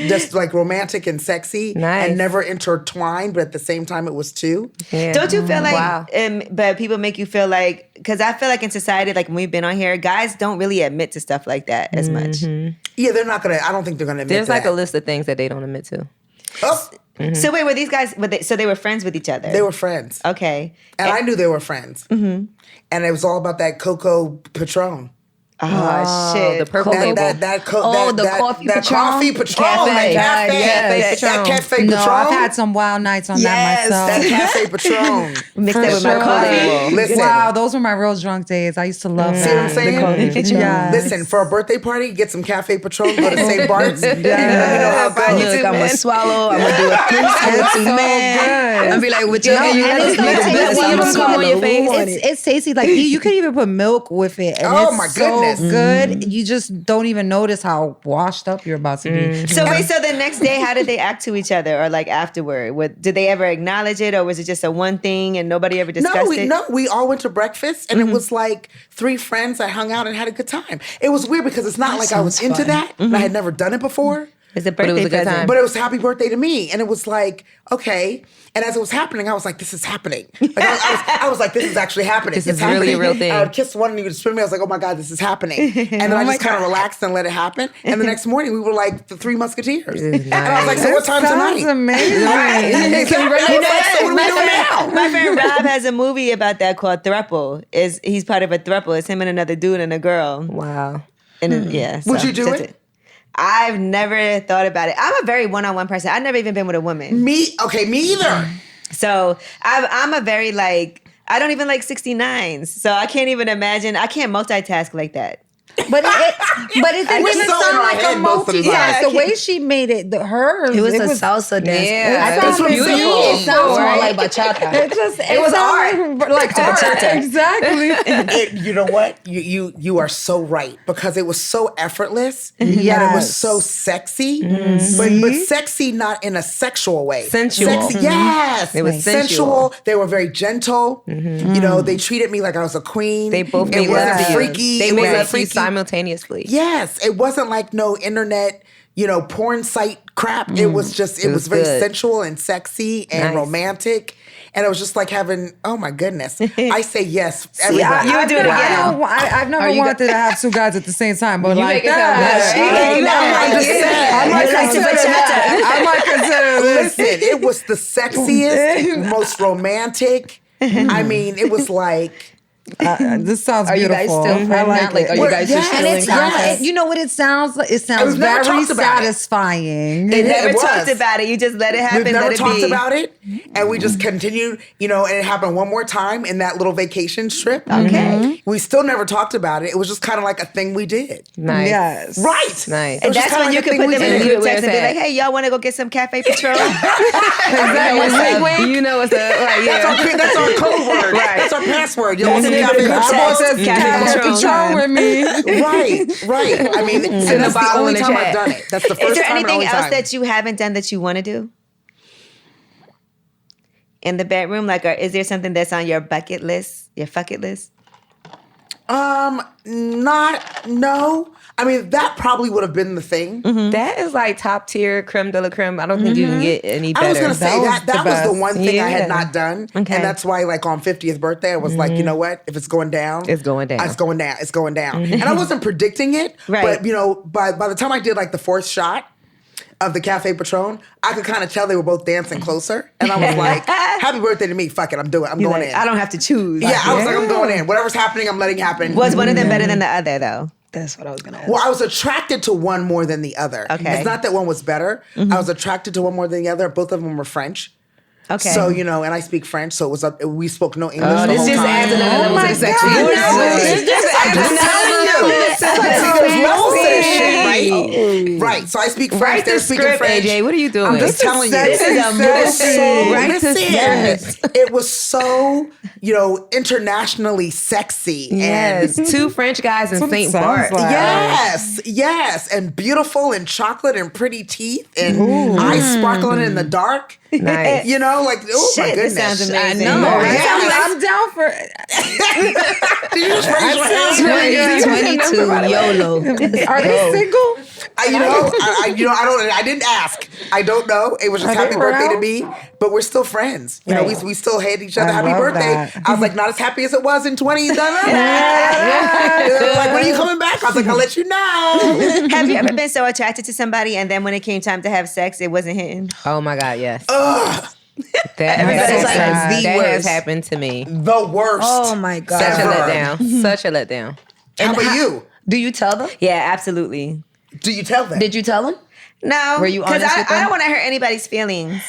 Just like romantic and sexy, Nice. and never intertwined, but at the same time it was 2. Yeah. Don't you feel like, Wow. but people make you feel like, because I feel like in society, like when we've been on here, guys don't really admit to stuff like that as much. Yeah, they're not gonna. I don't think they're gonna admit There's like that. a list of things that they don't admit to. Oh, So wait, were these guys, so they were friends with each other? they were friends, Okay. and I knew they were friends. And it was all about that Coco Patron. Oh, shit. The purple label. That coffee that Patron? coffee Patron, Cafe. that cafe, Yes. that cafe No, Patron. I've had some wild nights on yes, that that myself. cafe Patron. Mix For that with my sure. coffee. Listen, Wow, those were my real drunk days. I used to love see what I'm that. saying? Yes. Listen, for a birthday party, get some cafe Patron, go to St. Bart's. Let me know how it Fine, goes. you Look, too, I'm gonna man. swallow. I'm gonna do a threesome with It's you, so man. good. I'm be like, with your No, you and gotta it's be so the tasty. best. You I'm don't gonna come on swallow. your face. Who want it? It's tasty. Like you could even put milk with it. And Oh, it's my so goodness. good. You just don't even notice how washed up you're about to be. So wait, so the next day, how did they act to each other, or like afterward? Did they ever acknowledge it, or was it just a one thing and nobody ever discussed it? No, we all went to breakfast, and it was like 3 friends that hung out and had a good time. It was weird because it's not like I was sounds into fun. that, and I had never done it before. It's a birthday But it was a good present. time. But it was happy birthday to me. And it was like, okay. And as it was happening, I was like, this is happening. Like, I was like, this is actually happening. This it's is really happening. a real thing. I would kiss one and he would spin me. I was like, oh my God, this is happening. And then I just kind of relaxed and let it happen. And the next morning, we were like the Three Musketeers. And I was like, so what time tonight? Sounds amazing. Right. So what are we doing now? My friend Rob has a movie about that called Thruple. He's part of a thruple. It's him and another dude and a girl. Wow. And yeah. Would so you do that's it? I've never thought about it. I'm a very one-on-one person. I've never even been with a woman. Me either. So I'm a very I don't even like 69s. So I can't even imagine. I can't multitask like that. But it didn't We're even so in sound our like head a most of the multitask. time. The way she made it, hers. It was a salsa dance. Yeah, It sounded beautiful. It sounds more right? like bachata. It was sounded like art. Exactly. You know what? You are so right because it was so effortless and it was Yes. so sexy, but sexy not in a sexual way. Sensual. Sexy, yes. It was sensual. They were very gentle. You know, they treated me like I was a queen. They both it made love wasn't to you. freaky. They It made wasn't love to you freaky. simultaneously. Yes, it wasn't like no internet, porn site crap. It was just, it was was very good. sensual and sexy and Nice. romantic. And it was just like having, oh my goodness. I say yes. Everybody. you would do it again. I've never wanted to have two guys at the same time, but You like make it sound that. I might consider this. Listen, it was the sexiest, most romantic. I mean, it was like, This sounds Are you beautiful. guys still I pregnant? Like, it. are you guys just Yes, still in It's contact? you know what it sounds like? It sounds We've never very talked about it. satisfying. It Never was. talked about it. You just let it happen. we've never let it talked be. about it. And we just continued, and it happened one more time in that little vacation trip. Okay. We still never talked about it. It was just kind of like a thing we did. Nice. Yes. Right. Nice. It was And just that's kinda when like you a can thing put we them in did. a And group text and be where's like, hey, y'all want to go get some Cafe Patrol? Exactly. You know what's up? Like, yeah. That's our code word. That's our password. You That's want the some name of the Cafe group Patrol? text. Says Cafe Cafe Patrol. Patrol with me. Right. I mean, and that's the bottle only in the time chat. I've done it. That's the first Is there time and anything only else time. that you haven't done that you want to do? In the bedroom? Like, or is there something that's on your bucket list, your fuck it list? No. I mean, that probably would have been the thing. That is like top tier creme de la creme. I don't think you can get any better. I was going to say that was was the the one thing I Yeah. had not done. Okay. And that's why, like, on 50th birthday, I was like, you know what? If it's going down, It's going down. It's going down. It's going down. And I wasn't predicting it. Right. But, by the time I did, like, the fourth shot of the Cafe Patron, I could kind of tell they were both dancing closer. And I was like, happy birthday to me. Fuck it. I'm going Like, in. I don't have to choose. Yeah, I was like, I'm going in. Whatever's happening, I'm letting happen. Was one of them better than the other, though? That's what I was gonna ask. Well, I was attracted to one more than the other. Okay. It's not that one was better. I was attracted to one more than the other. Both of them were French. Okay. So, and I speak French, so it was we spoke no English the this whole just time. adds another level to the sex. God. I'm just telling you. There's levels to this shit, right? So I speak French, Write they're the speaking script, French. AJ. What are you doing? I'm just telling you. This is a movie. Write the script. It was so, internationally sexy. Yes, And two French guys in what it St. sounds Bart. like. yes, and beautiful and chocolate and pretty teeth and eyes sparkling in the dark. Nice. Like, oh my Shit, goodness. this sounds amazing. I know, right? Yeah. I'm down for Did you just raise your hand? 22 YOLO. Are they single? I didn't ask. I don't know. It was just Are happy they birthday to around? me, but we're still friends. We still had each other I happy love birthday. that. I was like, not as happy as it was in 20. Like, when are you coming back? I was like, I'll let you know. Have you ever been so attracted to somebody and then when it came time to have sex, it wasn't hitting? Oh my God, yes. That has like happened. the That has worst. happened to me. the worst. Oh my God. Such a Ever. letdown. Such a letdown. How about you? Do you tell them? Yeah, absolutely. Do you tell them? Did you tell them? No. Were you Because honest with I them? don't want to hurt anybody's feelings.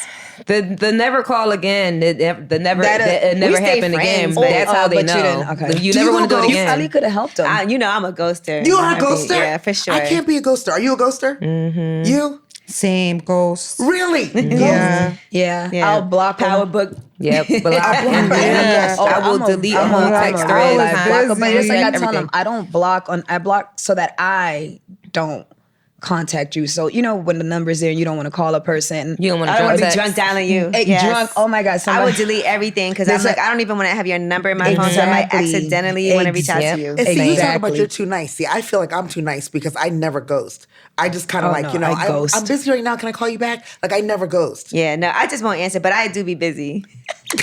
The never call again. The never That, it never we stay happened again. friends, But but- that's how they but know. you didn't. Okay. You Do never you want to go do it ghost? again. Ali could have helped them. I'm a ghoster. You are a I'd be- ghoster? Yeah, for sure. I can't be a ghoster. Are you a ghoster? Mm-hmm. You? Same ghost. Really? Yeah. yeah. Yeah. I'll block Power them. book. Yep. But Yeah. I will I'm a- delete I'm a whole a- text I'm a- thread. I was But it's like I tell everything. them, I don't block I block so that I don't contact you. So, you know, when the number's there and you don't want to call a person. You don't want I don't want to be text. drunk dialing you. Drunk. Oh my God. I would delete everything because I'm like, I don't even want to have your number in my phone, so I might accidentally want to reach out to you. And see, you talk about Exactly. you're too nice. See, I feel like I'm too nice because I never ghost. I just kind of I ghost. I'm busy right now. Can I call you back? Like, I never ghost. Yeah, no, I just won't answer, but I do be busy.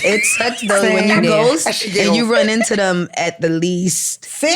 It sucks though when you ghost and you run into them at the least. See?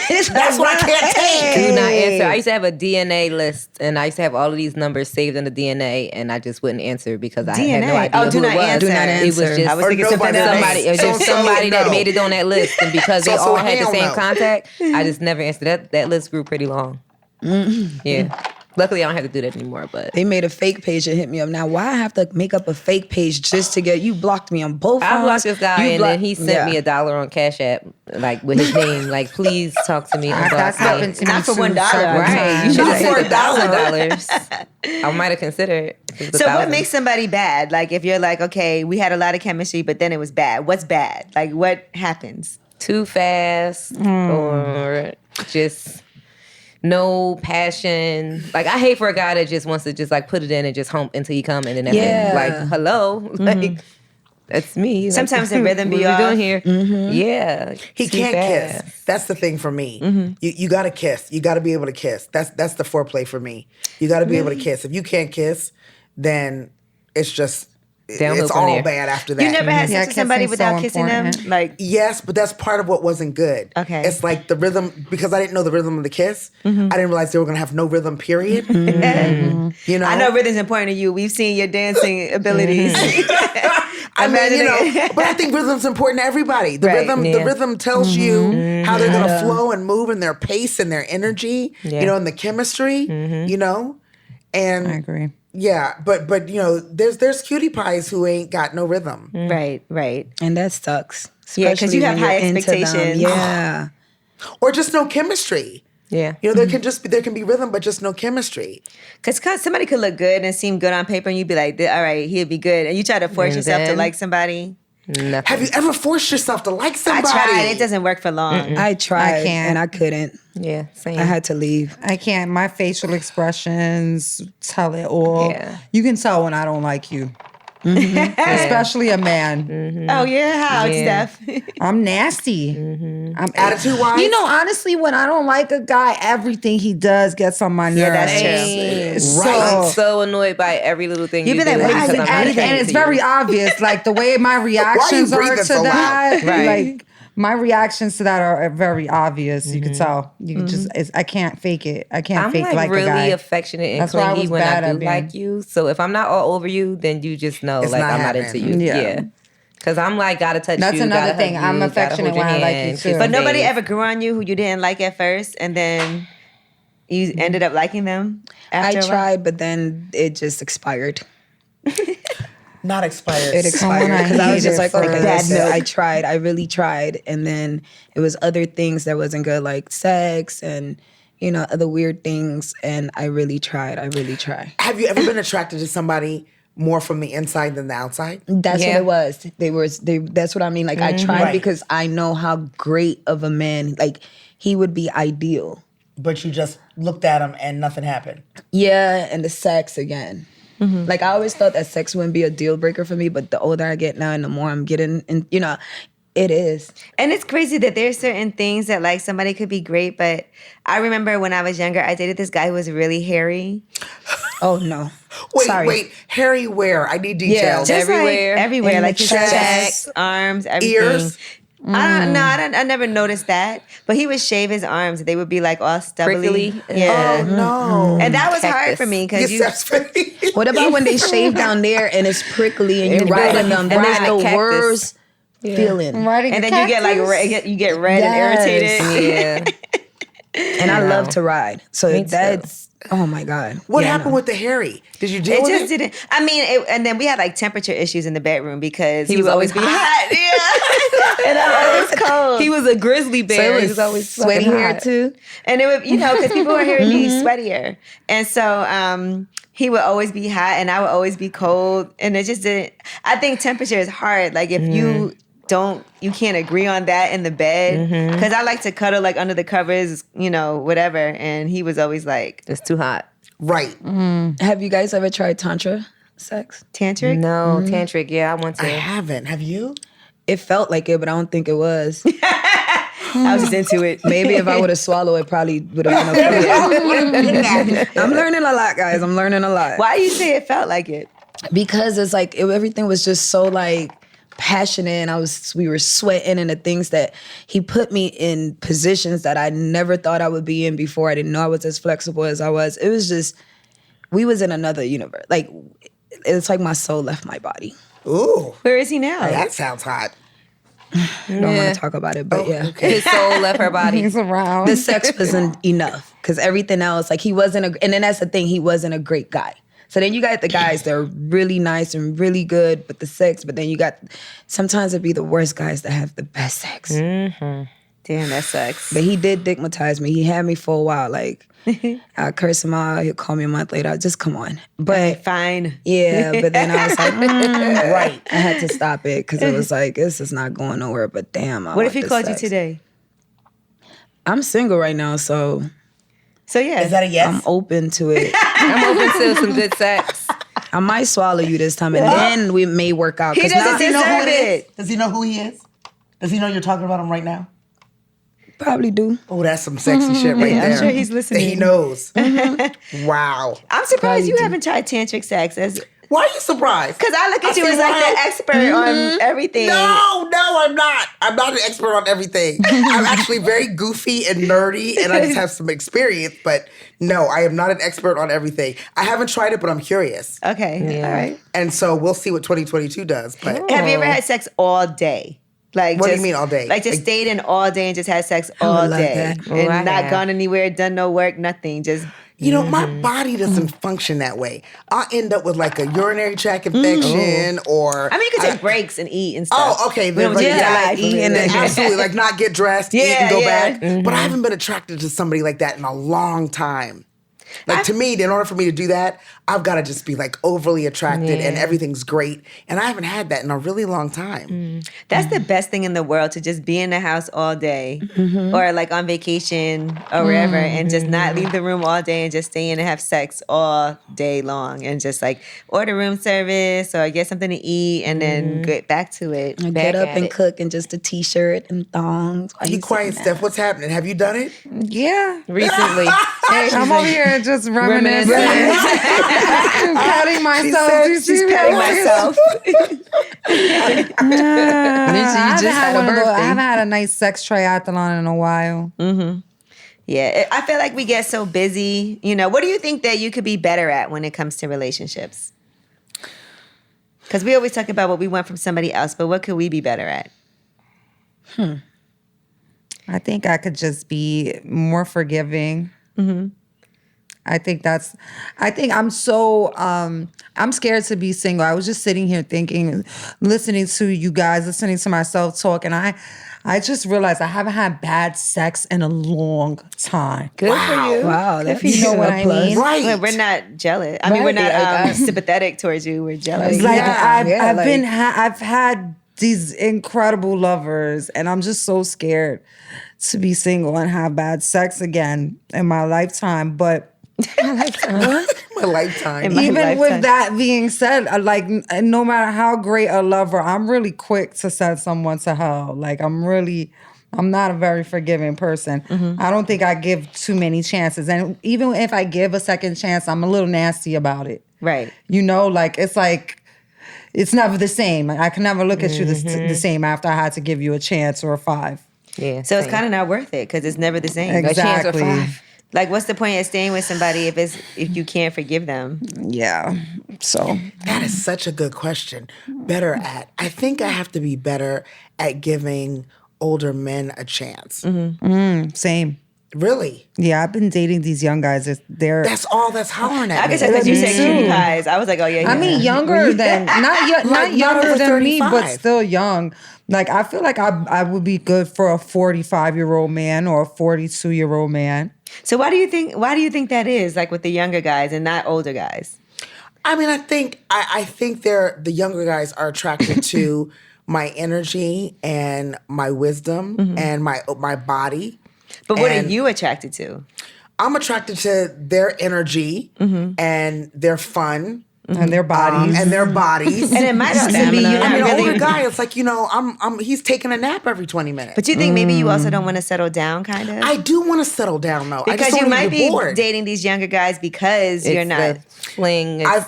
That's what I can't take. Do not answer. I used to have a DNA list, and I used to have all of these numbers saved in the DNA, and I just wouldn't answer because I had no idea do who not it was. answer. Do not It was answer. just I was thinking something somebody. It was just somebody that made it on that list, and because they all had the hell same no. contact, I just never answered. That list grew pretty long. Yeah. Luckily, I don't have to do that anymore. But They made a fake page and hit me up. Now, why I have to make up a fake page just to get you blocked me on both phones? I blocked this guy, and then he sent me $1 on Cash App, like with his name, like please talk to me. That's happened to me Not for too, $1. several Right, you times. should Not have for sent $1,000. I might have considered. So what makes somebody bad? Like if you're like, okay, we had a lot of chemistry, but then it was bad. What's bad? Like what happens? too fast or just no passion? Like I hate for a guy that just wants to just like put it in and just hump until he come and then that's it. Like hello, like that's me. Sometimes the rhythm be what off. we doing here? Yeah, He too can't fast. kiss. That's the thing for me. You got to kiss. You got to be able to kiss. That's the foreplay for me. You got to be able to kiss. If you can't kiss, then it's just Downhill it's from all there. bad after that. You never had Yeah, sex with somebody kissing's without so kissing them? important. Like Yes, but that's part of what wasn't good. Okay. It's like the rhythm, because I didn't know the rhythm of the kiss, I didn't realize they were going to have no rhythm, period. You know? I know rhythm's important to you. We've seen your dancing abilities. I mean, you know, but I think rhythm's important to everybody. The Right, the rhythm tells you how they're going to flow and move and their pace and their energy, you know, and the chemistry, you know? And I agree. yeah, but you know, there's cutie pies who ain't got no rhythm. Right. And that sucks. Yeah, 'cause you Especially have when high you're into them. expectations. Yeah. Or just no chemistry. Yeah. You know, there can be rhythm, but just no chemistry. Because somebody could look good and seem good on paper, and you'd be like, all right, he'd be good. And you try to force And yourself to then- like somebody. Nothing. Have you ever forced yourself to like somebody? I tried. It doesn't work for long. I tried I can't. and I couldn't. Yeah, same. I had to leave. I can't. My facial expressions tell it all. Yeah. You can tell when I don't like you. Especially a man. Oh, yeah? How, Yeah. Steph? I'm nasty. I'm Attitude-wise? You know, honestly, when I don't like a guy, everything he does gets on my nerves. Yeah, that's true. I'm so annoyed by every little thing You you be do like, why because is it I'm added? irritated And it's to you. very obvious, like the way my reactions are breathing to so that. loud? Right. Like my reactions to that are very obvious. You can tell. You can just. I can't fake it. I can't I'm fake like a guy. really affectionate and That's why I clingy was when bad I at do being- like you. So if I'm not all over you, then you just know It's like not I'm not into happening. you. Yeah. Yeah. Cause I'm like gotta touch That's you. another gotta thing. hug I'm you, gotta affectionate hold your when I like hand, you, kiss too. your But nobody face. ever grew on you who you didn't like at first, and then you ended up liking them after I a while? tried, but then it just expired. Not expired. It expired I because I was hated just like, for okay, bad listen, milk. I tried. I really tried. And then it was other things that wasn't good, like sex and, you know, other weird things. And I really tried. Have you ever been attracted to somebody more from the inside than the outside? That's Yeah. what it was. That's what I mean. Like I tried Right. because I know how great of a man, like he would be ideal. But you just looked at him and nothing happened. Yeah, and the sex again. Like I always thought that sex wouldn't be a deal breaker for me, but the older I get now and the more I'm getting, and you know, it is. And it's crazy that there's certain things that like somebody could be great, but I remember when I was younger, I dated this guy who was really hairy. Oh no. Wait, Sorry. Harry where? I need details. Just Everywhere. like, everywhere, In like the his chest. chest, arms, everything. Ears? I never noticed that. But he would shave his arms; they would be like all stubbly. Prickly. Yeah, Oh no. and that was hard Cactus. for me because Yes, that's funny. What about when they shave down there and it's prickly and And you're right- riding them, and and there's right, no cactus. words feeling. Riding and a then you get like cactus? you get red Yes. and irritated. Yeah. And I love to ride. So Me too. that's, oh my God. What Yeah, happened no. with the Harry? Did you deal It with just it? didn't. I mean, and then we had like temperature issues in the bedroom because he was would always always be hot. Yeah, and I'm always cold. He was a grizzly So bear. it He was always sweaty fucking hair hot. too? And it would, because people were here to be sweatier. And so he would always be hot and I would always be cold. And it just didn't, I think temperature is hard. Like if you you can't agree on that in the bed? Because I like to cuddle like under the covers, whatever. And he was always like, it's too hot. Right. Have you guys ever tried tantra sex? Tantric? No, tantric. Yeah, I want to. I haven't. Have you? It felt like it, but I don't think it was. I was just into it. Maybe if I would have swallowed it, probably would have been okay. I'm learning a lot, guys. I'm learning a lot. Why do you say it felt like it? Because it's like everything was just so like passionate, and we were sweating, and the things that he put me in positions that I never thought I would be in before. I didn't know I was as flexible as I was. It was just, we was in another universe. Like, it's like my soul left my body. Ooh. Where is he now? That sounds hot. I don't want to talk about it, but yeah. Okay. His soul left her body. He's around. The sex wasn't enough because everything else, like he wasn't, and then that's the thing, he wasn't a great guy. So then you got the guys that are really nice and really good with the sex, but then you got, sometimes it'd be the worst guys that have the best sex. Damn, that sucks. But he did digmatize me. He had me for a while. Like, I curse him out. He'll call me a month later. Just come on. But Okay, fine. yeah, but then I was like, right. I had to stop it because it was like, this is not going nowhere. But damn, What if he called you today? I'm single right now, so So yeah. Is that a yes? I'm open to it. I'm open to some good sex. I might swallow you this time, and then we may work out. He 'Cause doesn't now- deserve it. Does he know who he is? Does he know you're talking about him right now? Probably do. Oh, that's some sexy shit right Yeah, I'm there. sure he's listening. That he knows. Wow. I'm surprised Probably you do. haven't tried tantric sex Why are you surprised? because I look at you see as like why. the expert on everything. No, I'm not. I'm not an expert on everything. I'm actually very goofy and nerdy, and I just have some experience. But no, I am not an expert on everything. I haven't tried it, but I'm curious. Okay, all right. And so we'll see what 2022 does. But Have you ever had sex all day? Like, What do you just- mean all day? Like just Like- stayed in all day and just had sex would all love day that. and I not have. gone anywhere, done no work, nothing. Just you know, my body doesn't function that way. I'll end up with like a urinary tract infection, or I mean, you can take breaks and eat and stuff. Oh, okay. We don't Then, do that. like, Eat and then- absolutely, like not get dressed, eat and Yeah, go yeah. back. But I haven't been attracted to somebody like that in a long time. Like to me, in order for me to do that, I've got to just be like overly attracted and everything's great. And I haven't had that in a really long time. That's the best thing in the world, to just be in the house all day or like on vacation or wherever and just not leave the room all day and just stay in and have sex all day long and just like order room service or get something to eat and then get back to it. Get Back up at and it. cook in just a t-shirt and thongs. Why Be you quiet, sitting Steph. What's happening? Have you done it? Yeah. Recently. I'm over here just reminiscing. Patting myself. said Do you she's see patting me? myself. I just had a I birthday. haven't had a nice sex triathlon in a while. Yeah, I feel like we get so busy. What do you think that you could be better at when it comes to relationships? Because we always talk about what we want from somebody else, but what could we be better at? I think I could just be more forgiving. I think I'm so, I'm scared to be single. I was just sitting here thinking, listening to you guys, listening to myself talk, and I just realized I haven't had bad sex in a long time. Good for you. Wow, that's You know what I mean? Right. Well, we're not jealous. I mean, we're not sympathetic towards you. We're jealous. Like Yeah, I've had these incredible lovers, and I'm just so scared to be single and have bad sex again in my lifetime. But My lifetime. My even lifetime. with that being said, no matter how great a lover, I'm really quick to send someone to hell. Like I'm not a very forgiving person. I don't think I give too many chances, and even if I give a second chance, I'm a little nasty about it. Right. It's never the same. Like, I can never look at you the same after I had to give you a chance or a 5. Yeah. So it's kind of not worth it because it's never the same. Exactly. A chance of 5. Like, what's the point of staying with somebody if you can't forgive them? Yeah. So That is such a good question. Better at. I think I have to be better at giving older men a chance. same. Really? Yeah, I've been dating these young guys. They're That's all that's hollering at I me. guess because you Me said cutie too. pies. I was like, oh yeah. I mean, younger than not Like, younger not over than me, but 35. still young. Like I feel like I would be good for a 45-year-old man or a 42-year-old man. So why do you think that is? Like with the younger guys and not older guys? I mean, I think the younger guys are attracted to my energy and my wisdom and my body. But what are you attracted to? I'm attracted to their energy and their fun. And their bodies. And their bodies. And it might also be you're not an really older guy, it's like, he's taking a nap every 20 minutes. But you think maybe you also don't want to settle down, kind of? I do want to settle down, though. Because you might be dating these younger guys because you're not. Fling. I've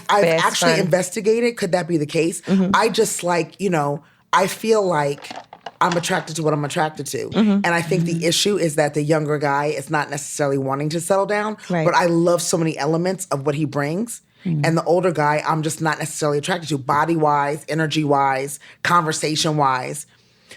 actually fun. investigated. Could that be the case? I just I feel like I'm attracted to what I'm attracted to. And I think the issue is that the younger guy is not necessarily wanting to settle down, but I love so many elements of what he brings. And the older guy, I'm just not necessarily attracted to, body-wise, energy-wise, conversation-wise.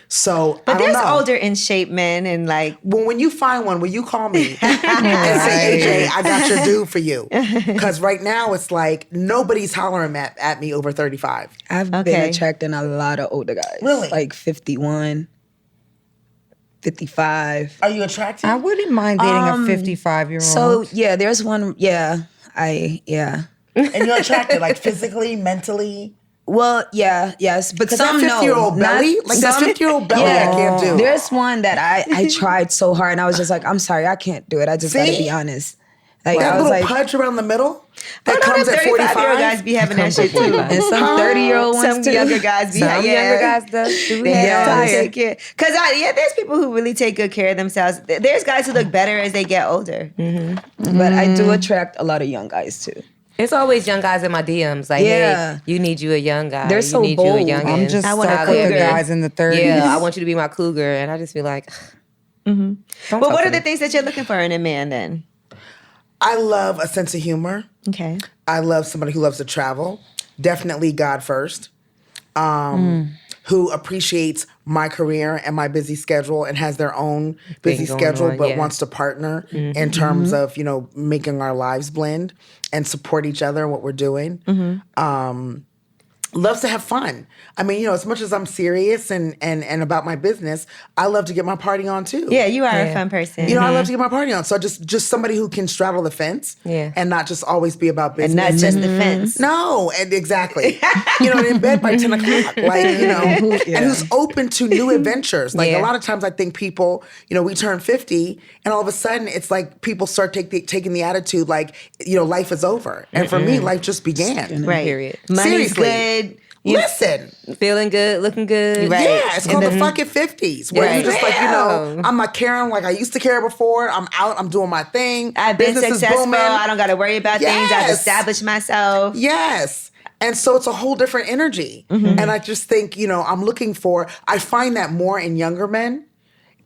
So, but I don't there's know. older in shape men and like. Well, when you find one, will you call me and say, AJ, I got your dude for you? Because right now it's like nobody's hollering at me over 35. I've been attracting a lot of older guys. Really? Like 51, 55. Are you attracted? I wouldn't mind dating a 55-year-old. So, yeah, there's one, And you're attracted, like physically, mentally? Well, yes, but some that 50-year-old belly? Like that 50-year-old belly I can't do. There's one that I tried so hard and I was just like, I'm sorry, I can't do it. I just gotta be honest. Like that I was little like, pudge around the middle that comes at 45? 35-year-old guys be having that shit too. and some 30-year-old ones Some too. younger guys be Some younger guys do take care. Because there's people who really take good care of themselves. There's guys who look better as they get older. But I do attract a lot of young guys too. It's always young guys in my DMs. Like, hey, you need you a young guy. They're so you need bold. you a young I'm just I want stuck a with the cougar. guys in the 30s. Yeah, I want you to be my cougar. And I just be like, Well, what are the things that you're looking for in a man then? I love a sense of humor. Okay. I love somebody who loves to travel. Definitely God first. Who appreciates my career and my busy schedule and has their own busy Thing going schedule, on, but yeah. wants to partner in terms of, making our lives blend and support each other in what we're doing. Loves to have fun. I mean, as much as I'm serious and about my business, I love to get my party on too. Yeah, you are a fun person. I love to get my party on. So just somebody who can straddle the fence and not just always be about business. And not just the fence. No, and exactly. And in bed by 10 o'clock. And who's open to new adventures. Like a lot of times I think people, we turn 50 and all of a sudden it's like people start taking the attitude like, life is over. And for me, life just began. Right. Period. Money's Seriously. good. Listen. feeling good, looking good. Right. Yeah, it's called the fucking 50s. Where you're just like, I'm not caring like I used to care before. I'm out. I'm doing my thing. I've been Business is successful. booming. I don't got to worry about things. I've established myself. Yes. And so it's a whole different energy. And I just think, I find that more in younger men.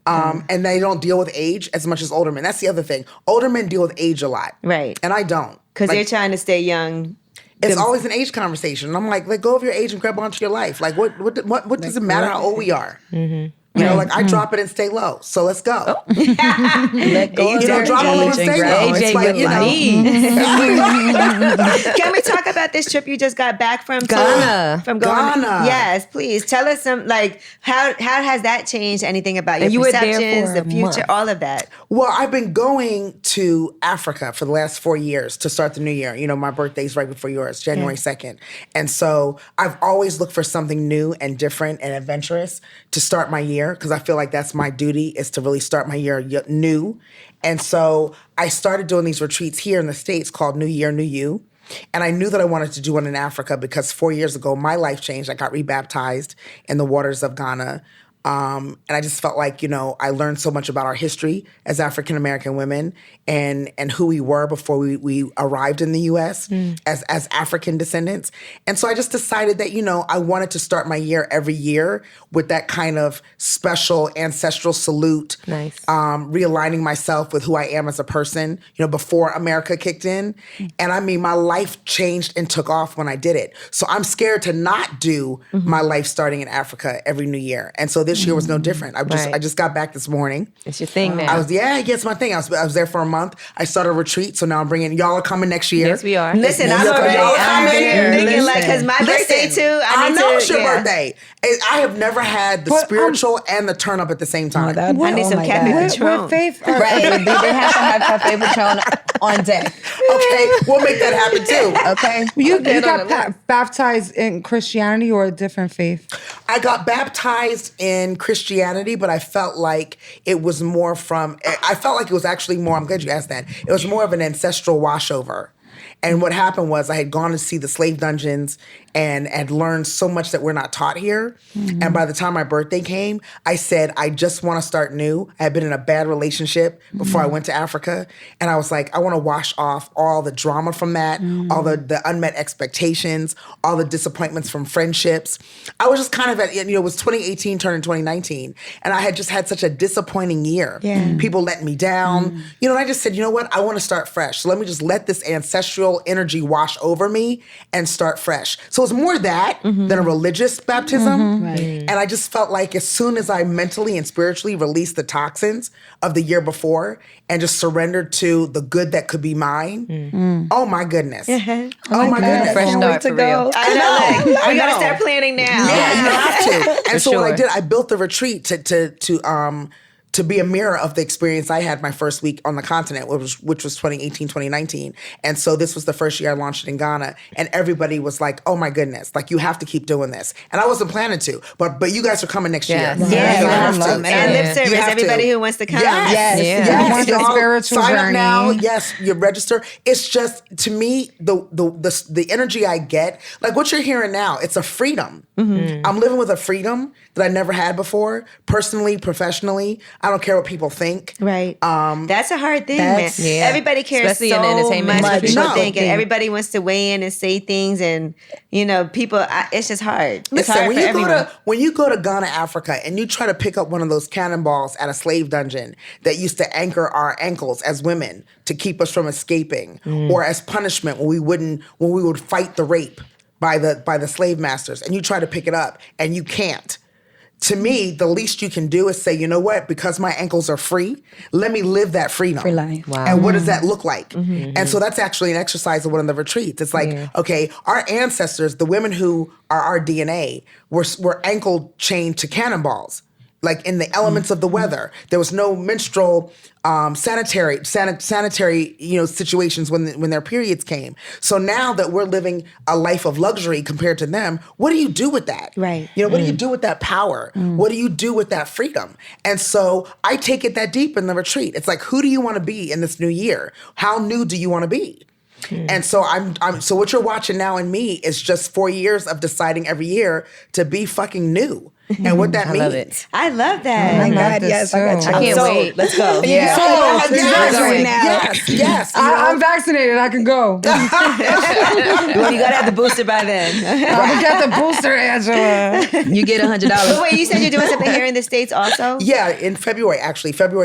And they don't deal with age as much as older men. That's the other thing. Older men deal with age a lot. Right. And I don't. Because they're trying to stay young. It's always an age conversation. And I'm like, let go of your age and grab onto your life. Like, what does it matter how old we are? I drop it and stay low. So let's go. Let go of your drop it low and stay low. It's like, Can we talk about this trip you just got back from Ghana? Ghana. Yes, please. Tell us some, how has that changed anything about your And you were there perceptions, for the a future, month. all of that? Well, I've been going to Africa for the last 4 years to start the new year. My birthday's right before yours, January 2nd. And so I've always looked for something new and different and adventurous to start my year because I feel like that's my duty is to really start my year new. And so I started doing these retreats here in the States called New Year, New You. And I knew that I wanted to do one in Africa because 4 years ago, my life changed. I got rebaptized in the waters of Ghana. And I just felt like, I learned so much about our history as African-American women and who we were before we arrived in the U.S. as African descendants. And so I just decided that, I wanted to start my year every year with that kind of special ancestral salute. Nice. Realigning myself with who I am as a person, before America kicked in. And I mean, my life changed and took off when I did it. So I'm scared to not do my life starting in Africa every new year. And so this year was no different. I just got back this morning. It's your thing now. It's my thing. I was there for a month. I started a retreat, so now I'm bringing y'all are coming next year. Yes, we are. Listen, Y'all I'm already coming. thinking like, because my birthday too. I know it's your birthday. I have never had the spiritual and the turn up at the same time. I need some Cafe Patron. What faith? Right, they have to have Cafe Patron on deck. Okay, we'll make that happen too. Okay, You got baptized in Christianity or a different faith? I got baptized in Christianity, but I felt like it was more actually more, I'm glad you asked that. It was more of an ancestral washover. And what happened was I had gone to see the slave dungeons and had learned so much that we're not taught here. Mm-hmm. And by the time my birthday came, I said, I just want to start new. I had been in a bad relationship before I went to Africa. And I was like, I want to wash off all the drama from that, all the unmet expectations, all the disappointments from friendships. I was just kind of at, it was 2018 turning 2019. And I had just had such a disappointing year. Yeah. People letting me down. And I just said, you know what? I want to start fresh. So let me just let this ancestral energy wash over me and start fresh. So it's more that than a religious baptism. Right. And I just felt like as soon as I mentally and spiritually released the toxins of the year before and just surrendered to the good that could be mine, oh my goodness. Oh my goodness. Fresh start for real. I know. We gotta start planning now. Yeah, you have to. And so what I sure. did, I built the retreat to be a mirror of the experience I had my first week on the continent, which was 2018, 2019. And so this was the first year I launched it in Ghana. And everybody was like, oh my goodness, like you have to keep doing this. And I wasn't planning to, but you guys are coming next year. Yeah, you have to. And lip service, everybody who wants to come. Yes. The spiritual Sign journey. up now. Yes, you register. It's just, to me, the energy I get, like what you're hearing now, it's a freedom. I'm living with a freedom that I never had before, personally, professionally. I don't care what people think. Right. That's a hard thing, man. Yeah. Everybody cares Especially so in the entertainment much what industry. people think, and everybody wants to weigh in and say things, and people. It's just hard. It's Listen, hard when for you everyone. when you go to Ghana, Africa, and you try to pick up one of those cannonballs at a slave dungeon that used to anchor our ankles as women to keep us from escaping, or as punishment when we would fight the rape by the slave masters, and you try to pick it up and you can't. To me, the least you can do is say, you know what? Because my ankles are free, let me live that freedom. Free life. Wow. And what does that look like? And so that's actually an exercise of one of the retreats. It's like, okay, our ancestors, the women who are our DNA, were ankle chained to cannonballs. Like in the elements of the weather, there was no menstrual sanitary situations when their periods came. So now that we're living a life of luxury compared to them, what do you do with that? Right. What do you do with that power? What do you do with that freedom? And so I take it that deep in the retreat. It's like, who do you want to be in this new year? How new do you want to be? And so so what you're watching now in me is just 4 years of deciding every year to be fucking new. And what that means. Love it. I love that. Oh my God, yes, I got you. I can't wait. Let's go. Yeah. Yes. I'm vaccinated. I can go. Well, you gotta have the booster by then. I got the booster, Angela. You get $100. But wait, you said you're doing something here in the States also? Yeah, in February,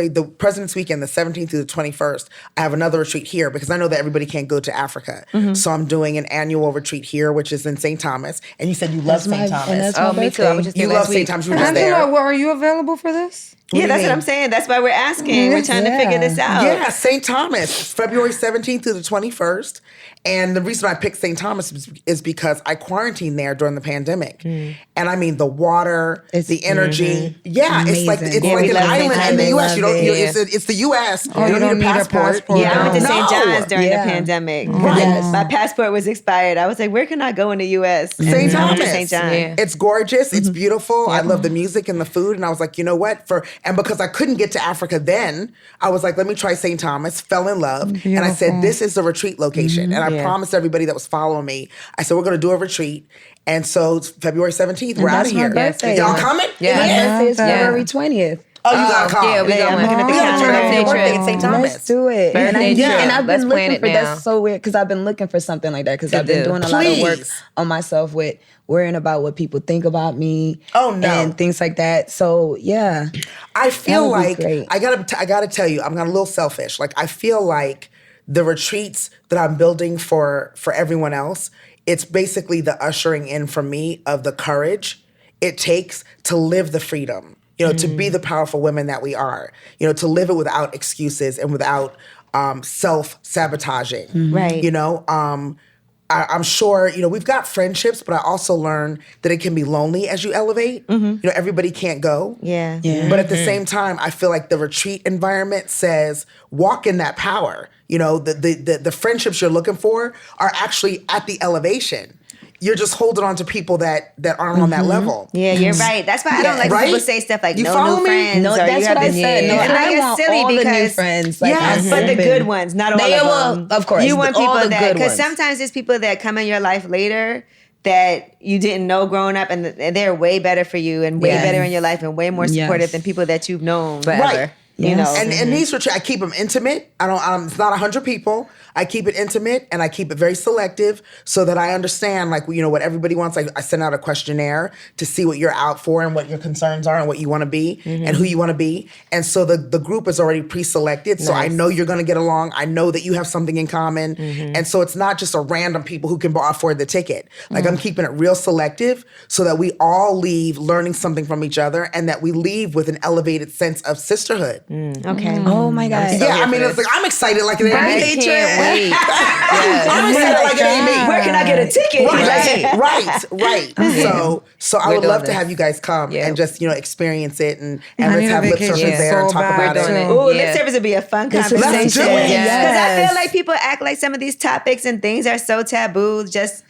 the President's Weekend, the 17th through the 21st, I have another retreat here because I know that everybody can't go to Africa. So I'm doing an annual retreat here, which is in St. Thomas. And you said you love St. Thomas. Oh, me too. I was just You love St. Thomas. You were just there. Angela, are you available for this? Yeah, that's what I'm saying. That's why we're asking. We're trying to figure this out. Yeah, St. Thomas, February 17th through the 21st. And the reason I picked St. Thomas is because I quarantined there during the pandemic. And I mean, the water, the energy. Yeah, amazing. it's like an island in the U.S. It's the U.S. Oh, you don't need a passport. Yeah, I went to St. John's during the Yeah. pandemic. Right. Yes. My passport was expired. I was like, where can I go in the U.S.? St. Thomas. St. John. Yeah. It's gorgeous. It's beautiful. I love the music and the food. And I was like, you know what? And because I couldn't get to Africa then, I was like, let me try St. Thomas. Fell in love. And I said, this is the retreat location. And I promised everybody that was following me, I said, we're going to do a retreat. And so it's February 17th, we're out of here. Birthday. Y'all coming? Yeah. My birthday is Yeah. February 20th. Oh, you got to come. Yeah, we going. I'm looking at the We gotta turn up Birthday your birthday trip. at St. Thomas. Let's do it. And, Birthday trip. and I've Let's been plan looking it for now. that's so weird because I've been looking for something like that because I've been doing a lot of work Please. on myself with worrying about what people think about me. Oh, no. And things like that. So yeah. I feel That would be like great. I gotta tell you, I'm a little selfish. Like I feel like the retreats that I'm building for everyone else, it's basically the ushering in for me of the courage it takes to live the freedom to be the powerful women that we are, to live it without excuses and without self-sabotaging. Right. I'm sure, we've got friendships, but I also learned that it can be lonely as you elevate. Everybody can't go. Yeah. But at the same time, I feel like the retreat environment says, walk in that power. The friendships you're looking for are actually at the elevation. You're just holding on to people that aren't on that level. Yeah, you're right. That's why I don't like when people say stuff like, You no follow new me? friends. No, or that's you what have I this- said. No, and I I get want silly all the new because friends. Yes. but the good ones, not all They of will, them. of course, You want all people the that, good because ones. sometimes it's people that come in your life later that you didn't know growing up, and they're way better for you and way better in your life and way more supportive than people that you've known Forever. Right. You know, And these retreats, I keep them intimate. It's not 100 people. I keep it intimate and I keep it very selective so that I understand, what everybody wants. I send out a questionnaire to see what you're out for and what your concerns are and what you want to be and who you want to be. And so the group is already pre-selected. So I know you're going to get along. I know that you have something in common. And so it's not just a random people who can afford the ticket. I'm keeping it real selective so that we all leave learning something from each other and that we leave with an elevated sense of sisterhood. okay. Oh my God. I'm excited like it ain't I me. can't wait. Yes. I'm excited like it ain't me. Where can I get a ticket? Right. So I would doing love to this. have you guys come Yeah. and just experience it and I let's need a have lip vacation service there and so talk bad, about too. it. Ooh, Yeah. lip service would be a fun Let's conversation. do it. Because I Yes. feel like people act like some of these topics and things are so taboo. Just,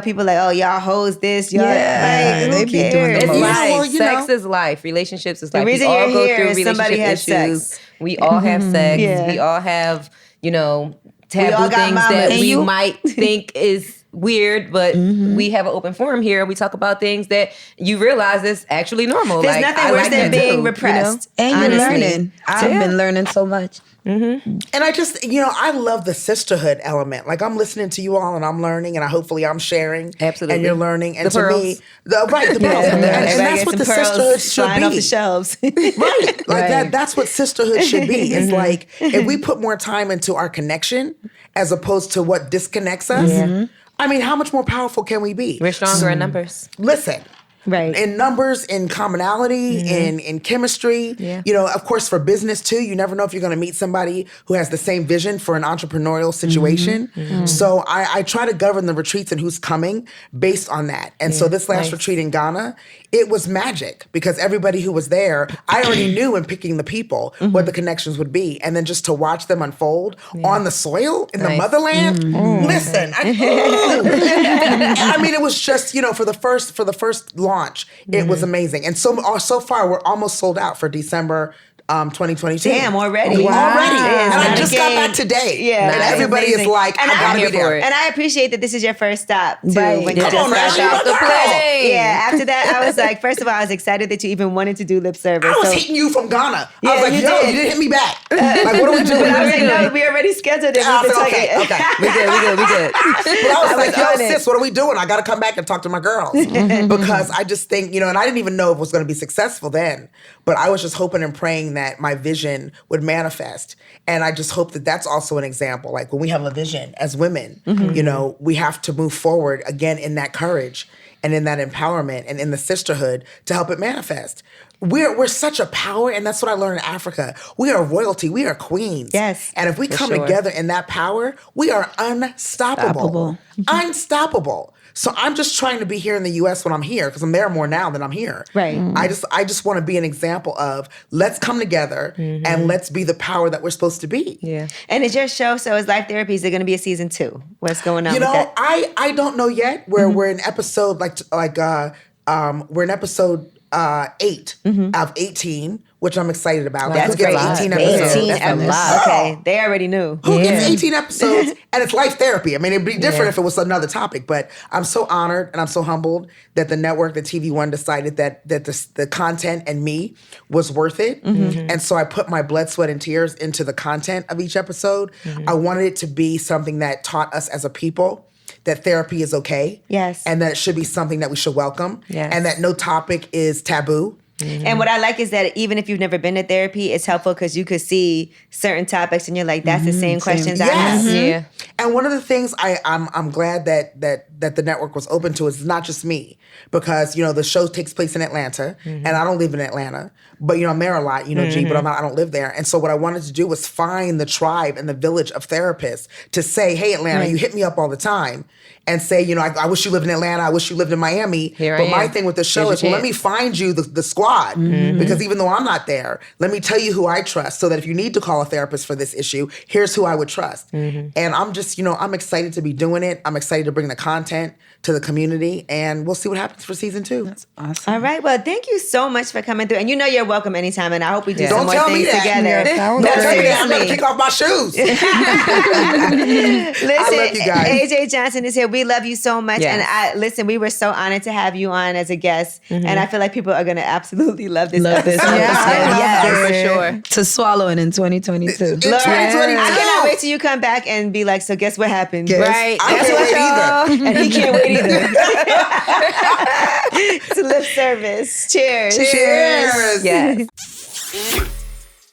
people like, oh, y'all hoes this, y'all. Yeah, Like, they who be doing the cares? It's most. life. Well, Sex is life. Relationships is life. reason we all you're go here through is somebody relationship had issues. sex. We all have sex. Yeah. We all have, all taboo got things mamas. that And we you- might think is weird, but we have an open forum here. We talk about things that you realize is actually normal. There's like, nothing I worse like than that being too, repressed. And you're honestly. learning. I've been learning so much. And I just, I love the sisterhood element. I'm listening to you all and I'm learning and hopefully I'm sharing. Absolutely. And you're learning. And The to pearls. me, the pearls. And that's what the sisterhood should flying be. off the shelves. Right. That's what sisterhood should be. It's like if we put more time into our connection as opposed to what disconnects us. I mean, how much more powerful can we be? We're stronger in numbers. Listen. Right. In numbers, in commonality, in chemistry. Yeah. Of course, for business too, you never know if you're going to meet somebody who has the same vision for an entrepreneurial situation. So I try to govern the retreats and who's coming based on that. And so this last retreat in Ghana, it was magic because everybody who was there, I already knew in picking the people what the connections would be. And then just to watch them unfold on the soil in the motherland. Listen, I mean, it was just, for the first launch, it was amazing. And so far, we're almost sold out for December 2022. Damn, already. Wow. Already. It's And I not just a got game. back today. Yeah. And That's everybody amazing. is like, And I gotta I'm be here for there. it. And I appreciate that this is your first stop too. Right. When you Come just on, man. got You're off the the girl. plane. Yeah. After that, I was like, first of all, I was excited that you even wanted to do lip service. I was So- hitting you from Ghana. Yeah, I was like, you yo, did. you didn't hit me back. Like, what are we doing? But I was What are like, we no, doing? we already scheduled it. I We was can like, talk okay. We good. But I was like, was yo, on it. sis, what are we doing? I got to come back and talk to my girls. Because I just think, and I didn't even know if it was going to be successful then. But I was just hoping and praying that my vision would manifest. And I just hope that that's also an example. Like when we have a vision as women, we have to move forward again in that courage and in that empowerment and in the sisterhood to help it manifest. We're such a power, and that's what I learned in Africa. We are royalty. We are queens. Yes, And if we come sure. together in that power, we are unstoppable. Unstoppable. So I'm just trying to be here in the U.S. when I'm here, because I'm there more now than I'm here. Right. I just want to be an example of let's come together and let's be the power that we're supposed to be. Yeah. And it's your show, so it's Life Therapy. Is there going to be a season 2? What's going on with that? I don't know yet. We're in episode we're in episode 8 of 18, which I'm excited about. That's Who gets great. 18 episodes? 18 That's a episodes. lot. Okay, they already knew. Who gets 18 episodes? And it's life therapy. I mean, it'd be different if it was another topic, but I'm so honored and I'm so humbled that the network, the TV One, decided that the content and me was worth it. And so I put my blood, sweat, and tears into the content of each episode. I wanted it to be something that taught us as a people that therapy is okay. Yes. And that it should be something that we should welcome. Yes. And that no topic is taboo. And what I like is that even if you've never been to therapy, it's helpful because you could see certain topics and you're like, that's the same questions I have. Yeah. And one of the things I'm glad that the network was open to is not just me, because the show takes place in Atlanta, and I don't live in Atlanta, but I'm there a lot, G, but I don't live there. And so what I wanted to do was find the tribe and the village of therapists to say, hey, Atlanta, you hit me up all the time. And say, I wish you lived in Atlanta. I wish you lived in Miami. But my thing with the show is, let me find you the squad. Because even though I'm not there, let me tell you who I trust so that if you need to call a therapist for this issue, here's who I would trust. And I'm just, I'm excited to be doing it. I'm excited to bring the content to the community. And we'll see what happens for season 2. That's awesome. All right. Well, thank you so much for coming through. And you're welcome anytime. And I hope we do some more things together. Don't tell me that. I'm going to kick off my shoes. Listen, I love you guys. AJ Johnson is here. We love you so much. Yes. And we were so honored to have you on as a guest. And I feel like people are going to absolutely love this episode. For sure. To swallow it in 2022. In 2022. I cannot wait till you come back and be like, so guess what happened? Yes. Right. I can't wait either. And he can't wait either. It's a lip service. Cheers. Cheers. Yes.